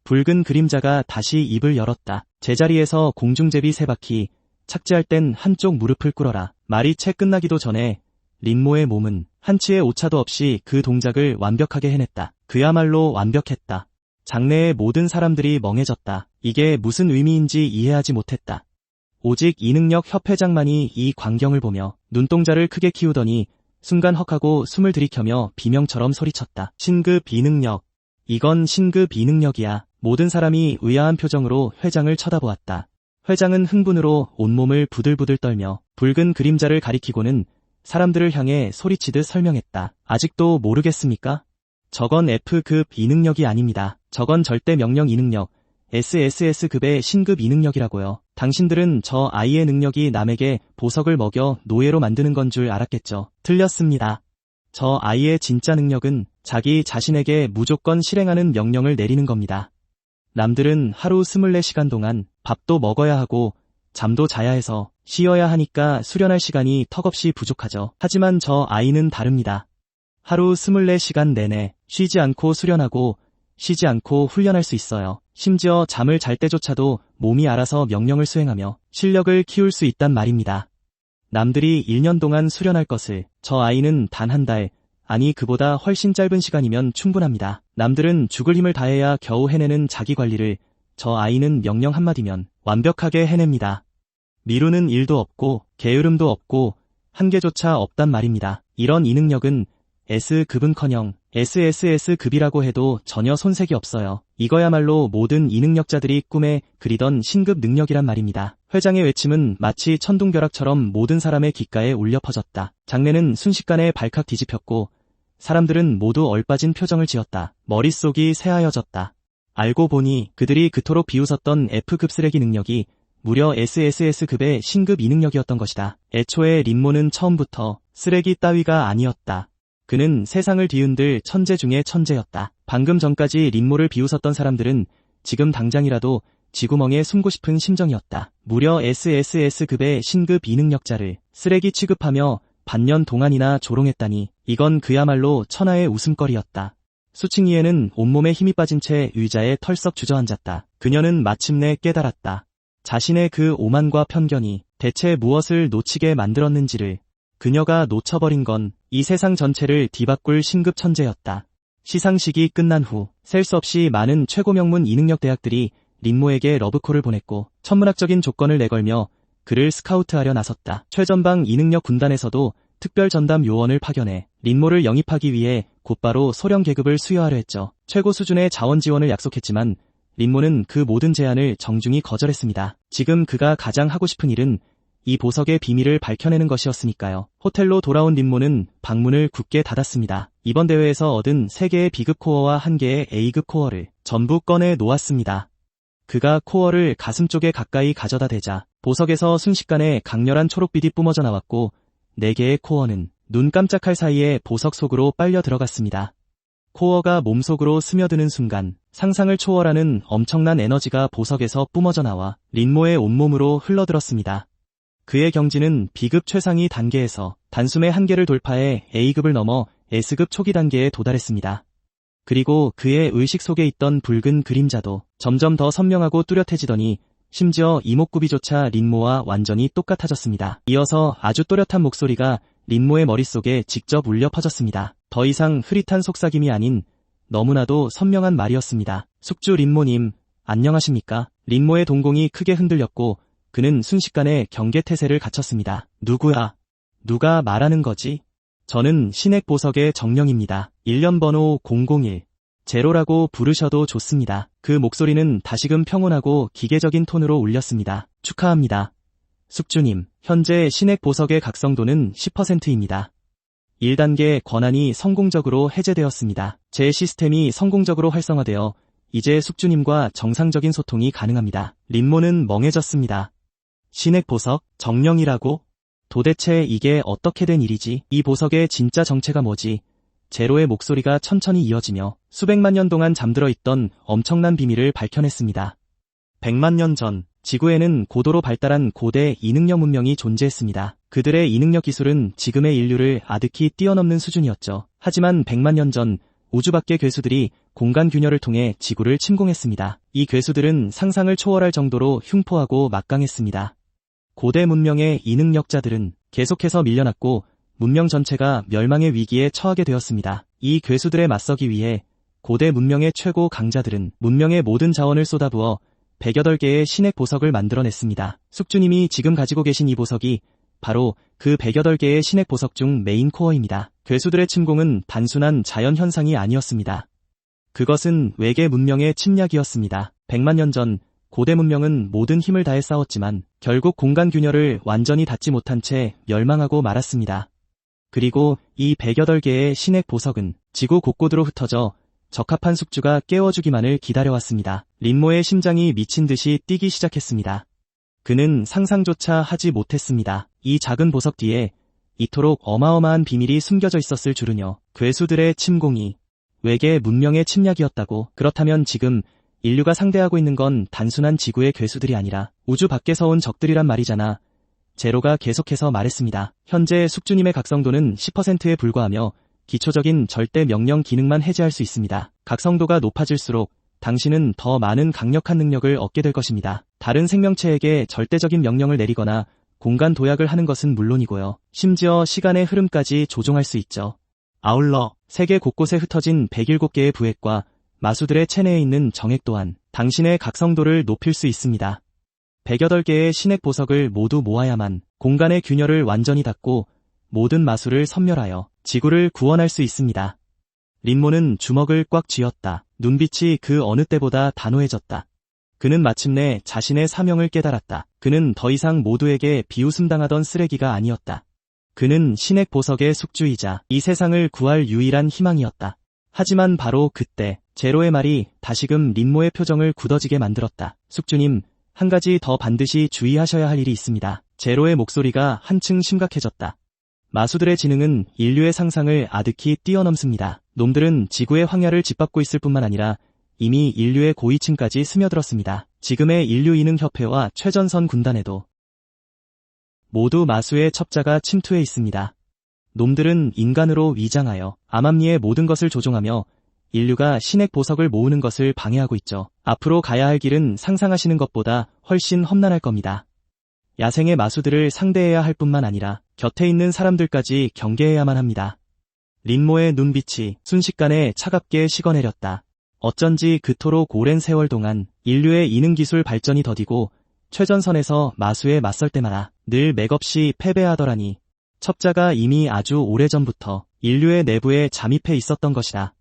붉은 그림자가 다시 입을 열었다. 제자리에서 공중제비 3바퀴, 착지할 땐 한쪽 무릎을 꿇어라. 말이 채 끝나기도 전에 린모의 몸은 한치의 오차도 없이 그 동작을 완벽하게 해냈다. 그야말로 완벽했다. 장내의 모든 사람들이 멍해졌다. 이게 무슨 의미인지 이해하지 못했다. 오직 이능력 협회장만이 이 광경을 보며 눈동자를 크게 키우더니 순간 헉하고 숨을 들이켜며 비명처럼 소리쳤다. 신급 이능력. 이건 신급 이능력이야. 모든 사람이 의아한 표정으로 회장을 쳐다보았다. 회장은 흥분으로 온몸을 부들부들 떨며 붉은 그림자를 가리키고는 사람들을 향해 소리치듯 설명했다. 아직도 모르겠습니까? 저건 F급 이능력이 아닙니다. 저건 절대 명령 이능력, SSS급의 신급 이능력이라고요. 당신들은 저 아이의 능력이 남에게 보석을 먹여 노예로 만드는 건 줄 알았겠죠. 틀렸습니다. 저 아이의 진짜 능력은 자기 자신에게 무조건 실행하는 명령을 내리는 겁니다. 남들은 하루 24시간 동안 밥도 먹어야 하고 잠도 자야 해서 쉬어야 하니까 수련할 시간이 턱없이 부족하죠. 하지만 저 아이는 다릅니다. 하루 24시간 내내 쉬지 않고 수련하고 쉬지 않고 훈련할 수 있어요. 심지어 잠을 잘 때조차도 몸이 알아서 명령을 수행하며 실력을 키울 수 있단 말입니다. 남들이 1년 동안 수련할 것을 저 아이는 단 한 달, 아니 그보다 훨씬 짧은 시간이면 충분합니다. 남들은 죽을 힘을 다해야 겨우 해내는 자기 관리를 저 아이는 명령 한마디면 완벽하게 해냅니다. 미루는 일도 없고 게으름도 없고 한계조차 없단 말입니다. 이런 이 능력은 S급은커녕 SSS급이라고 해도 전혀 손색이 없어요. 이거야말로 모든 이 능력자들이 꿈에 그리던 신급 능력이란 말입니다. 회장의 외침은 마치 천둥벼락처럼 모든 사람의 귓가에 울려 퍼졌다. 장내는 순식간에 발칵 뒤집혔고 사람들은 모두 얼빠진 표정을 지었다. 머릿속이 새하여졌다. 알고 보니 그들이 그토록 비웃었던 F급 쓰레기 능력이 무려 SSS급의 신급 이 능력이었던 것이다. 애초에 린모는 처음부터 쓰레기 따위가 아니었다. 그는 세상을 뒤흔들 천재 중의 천재였다. 방금 전까지 린모를 비웃었던 사람들은 지금 당장이라도 쥐구멍에 숨고 싶은 심정이었다. 무려 SSS급의 신급 이 능력자를 쓰레기 취급하며 반년 동안이나 조롱했다니 이건 그야말로 천하의 웃음거리였다. 수칭이에는 온몸에 힘이 빠진 채 의자에 털썩 주저앉았다. 그녀는 마침내 깨달았다. 자신의 그 오만과 편견이 대체 무엇을 놓치게 만들었는지를. 그녀가 놓쳐버린 건 이 세상 전체를 뒤바꿀 신급 천재였다. 시상식이 끝난 후 셀 수 없이 많은 최고 명문 이능력 대학들이 린모에게 러브콜을 보냈고 천문학적인 조건을 내걸며 그를 스카우트하려 나섰다. 최전방 이능력 군단에서도 특별 전담 요원을 파견해 린모를 영입하기 위해 곧바로 소령 계급을 수여하려 했죠. 최고 수준의 자원 지원을 약속했지만 린모는 그 모든 제안을 정중히 거절했습니다. 지금 그가 가장 하고 싶은 일은 이 보석의 비밀을 밝혀내는 것이었으니까요. 호텔로 돌아온 린모는 방문을 굳게 닫았습니다. 이번 대회에서 얻은 3개의 B급 코어와 1개의 A급 코어를 전부 꺼내 놓았습니다. 그가 코어를 가슴 쪽에 가까이 가져다 대자 보석에서 순식간에 강렬한 초록빛이 뿜어져 나왔고 4개의 코어는 눈 깜짝할 사이에 보석 속으로 빨려 들어갔습니다. 코어가 몸속으로 스며드는 순간 상상을 초월하는 엄청난 에너지가 보석에서 뿜어져 나와 린모의 온몸으로 흘러들었습니다. 그의 경지는 B급 최상위 단계에서 단숨에 한계를 돌파해 A급을 넘어 S급 초기 단계에 도달했습니다. 그리고 그의 의식 속에 있던 붉은 그림자도 점점 더 선명하고 뚜렷해지더니 심지어 이목구비조차 린모와 완전히 똑같아졌습니다. 이어서 아주 또렷한 목소리가 린모의 머릿속에 직접 울려 퍼졌습니다. 더 이상 흐릿한 속삭임이 아닌 너무나도 선명한 말이었습니다. 숙주 린모님, 안녕하십니까? 린모의 동공이 크게 흔들렸고 그는 순식간에 경계태세를 갖췄습니다. 누구야? 누가 말하는 거지? 저는 신액 보석의 정령입니다. 1년 번호 001. 제로라고 부르셔도 좋습니다. 그 목소리는 다시금 평온하고 기계적인 톤으로 울렸습니다. 축하합니다. 숙주님, 현재 신액 보석의 각성도는 10%입니다. 1단계 권한이 성공적으로 해제되었습니다. 제 시스템이 성공적으로 활성화되어 이제 숙주님과 정상적인 소통이 가능합니다. 린모는 멍해졌습니다. 신액 보석, 정령이라고? 도대체 이게 어떻게 된 일이지? 이 보석의 진짜 정체가 뭐지? 제로의 목소리가 천천히 이어지며 수백만 년 동안 잠들어 있던 엄청난 비밀을 밝혀냈습니다. 100만 년 전, 지구에는 고도로 발달한 고대 이능력 문명이 존재했습니다. 그들의 이능력 기술은 지금의 인류를 아득히 뛰어넘는 수준이었죠. 하지만 100만 년 전, 우주 밖의 괴수들이 공간 균열을 통해 지구를 침공했습니다. 이 괴수들은 상상을 초월할 정도로 흉포하고 막강했습니다. 고대 문명의 이능력자들은 계속해서 밀려났고 문명 전체가 멸망의 위기에 처하게 되었습니다. 이 괴수들에 맞서기 위해 고대 문명의 최고 강자들은 문명의 모든 자원을 쏟아부어 108개의 신액 보석을 만들어냈습니다. 숙주님이 지금 가지고 계신 이 보석이 바로 그 108개의 신액 보석 중 메인 코어입니다. 괴수들의 침공은 단순한 자연 현상이 아니었습니다. 그것은 외계 문명의 침략이었습니다. 100만 년 전 고대 문명은 모든 힘을 다해 싸웠지만 결국 공간 균열을 완전히 닫지 못한 채 멸망하고 말았습니다. 그리고 이 108개의 신액 보석은 지구 곳곳으로 흩어져 적합한 숙주가 깨워주기만을 기다려왔습니다. 린모의 심장이 미친 듯이 뛰기 시작했습니다. 그는 상상조차 하지 못했습니다. 이 작은 보석 뒤에 이토록 어마어마한 비밀이 숨겨져 있었을 줄은요. 괴수들의 침공이 외계 문명의 침략이었다고. 그렇다면 지금 인류가 상대하고 있는 건 단순한 지구의 괴수들이 아니라 우주 밖에서 온 적들이란 말이잖아. 제로가 계속해서 말했습니다. 현재 숙주님의 각성도는 10%에 불과하며 기초적인 절대 명령 기능만 해제할 수 있습니다. 각성도가 높아질수록 당신은 더 많은 강력한 능력을 얻게 될 것입니다. 다른 생명체에게 절대적인 명령을 내리거나 공간 도약을 하는 것은 물론이고요. 심지어 시간의 흐름까지 조종할 수 있죠. 아울러 세계 곳곳에 흩어진 107개의 부액과 마수들의 체내에 있는 정액 또한 당신의 각성도를 높일 수 있습니다. 108개의 신액 보석을 모두 모아야만 공간의 균열을 완전히 닫고 모든 마수를 섬멸하여 지구를 구원할 수 있습니다. 린모는 주먹을 꽉 쥐었다. 눈빛이 그 어느 때보다 단호해졌다. 그는 마침내 자신의 사명을 깨달았다. 그는 더 이상 모두에게 비웃음당하던 쓰레기가 아니었다. 그는 신액 보석의 숙주이자 이 세상을 구할 유일한 희망이었다. 하지만 바로 그때 제로의 말이 다시금 린모의 표정을 굳어지게 만들었다. 숙주님, 한 가지 더 반드시 주의하셔야 할 일이 있습니다. 제로의 목소리가 한층 심각해졌다. 마수들의 지능은 인류의 상상을 아득히 뛰어넘습니다. 놈들은 지구의 황야를 짓밟고 있을 뿐만 아니라 이미 인류의 고위층까지 스며들었습니다. 지금의 인류이능협회와 최전선 군단에도 모두 마수의 첩자가 침투해 있습니다. 놈들은 인간으로 위장하여 암암리의 모든 것을 조종하며 인류가 신액 보석을 모으는 것을 방해하고 있죠. 앞으로 가야 할 길은 상상하시는 것보다 훨씬 험난할 겁니다. 야생의 마수들을 상대해야 할 뿐만 아니라 곁에 있는 사람들까지 경계해야만 합니다. 린모의 눈빛이 순식간에 차갑게 식어내렸다. 어쩐지 그토록 오랜 세월 동안 인류의 이능기술 발전이 더디고 최전선에서 마수에 맞설 때마다 늘 맥없이 패배하더라니. 첩자가 이미 아주 오래전부터 인류의 내부에 잠입해 있었던 것이다.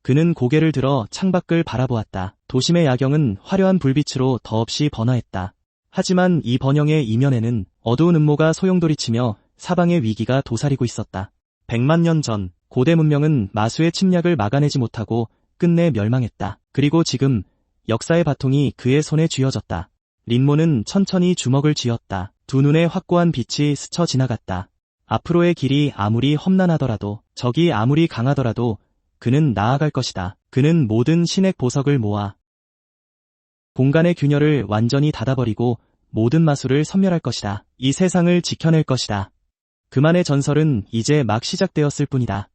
그는 고개를 들어 창밖을 바라보았다. 도심의 야경은 화려한 불빛으로 더없이 번화했다. 하지만 이 번영의 이면에는 어두운 음모가 소용돌이치며 사방의 위기가 도사리고 있었다. 100만 년 전 고대 문명은 마수의 침략을 막아내지 못하고 끝내 멸망했다. 그리고 지금 역사의 바통이 그의 손에 쥐어졌다. 린모는 천천히 주먹을 쥐었다. 두 눈에 확고한 빛이 스쳐 지나갔다. 앞으로의 길이 아무리 험난하더라도, 적이 아무리 강하더라도 그는 나아갈 것이다. 그는 모든 신액 보석을 모아 공간의 균열을 완전히 닫아버리고 모든 마수를 섬멸할 것이다. 이 세상을 지켜낼 것이다. 그만의 전설은 이제 막 시작되었을 뿐이다.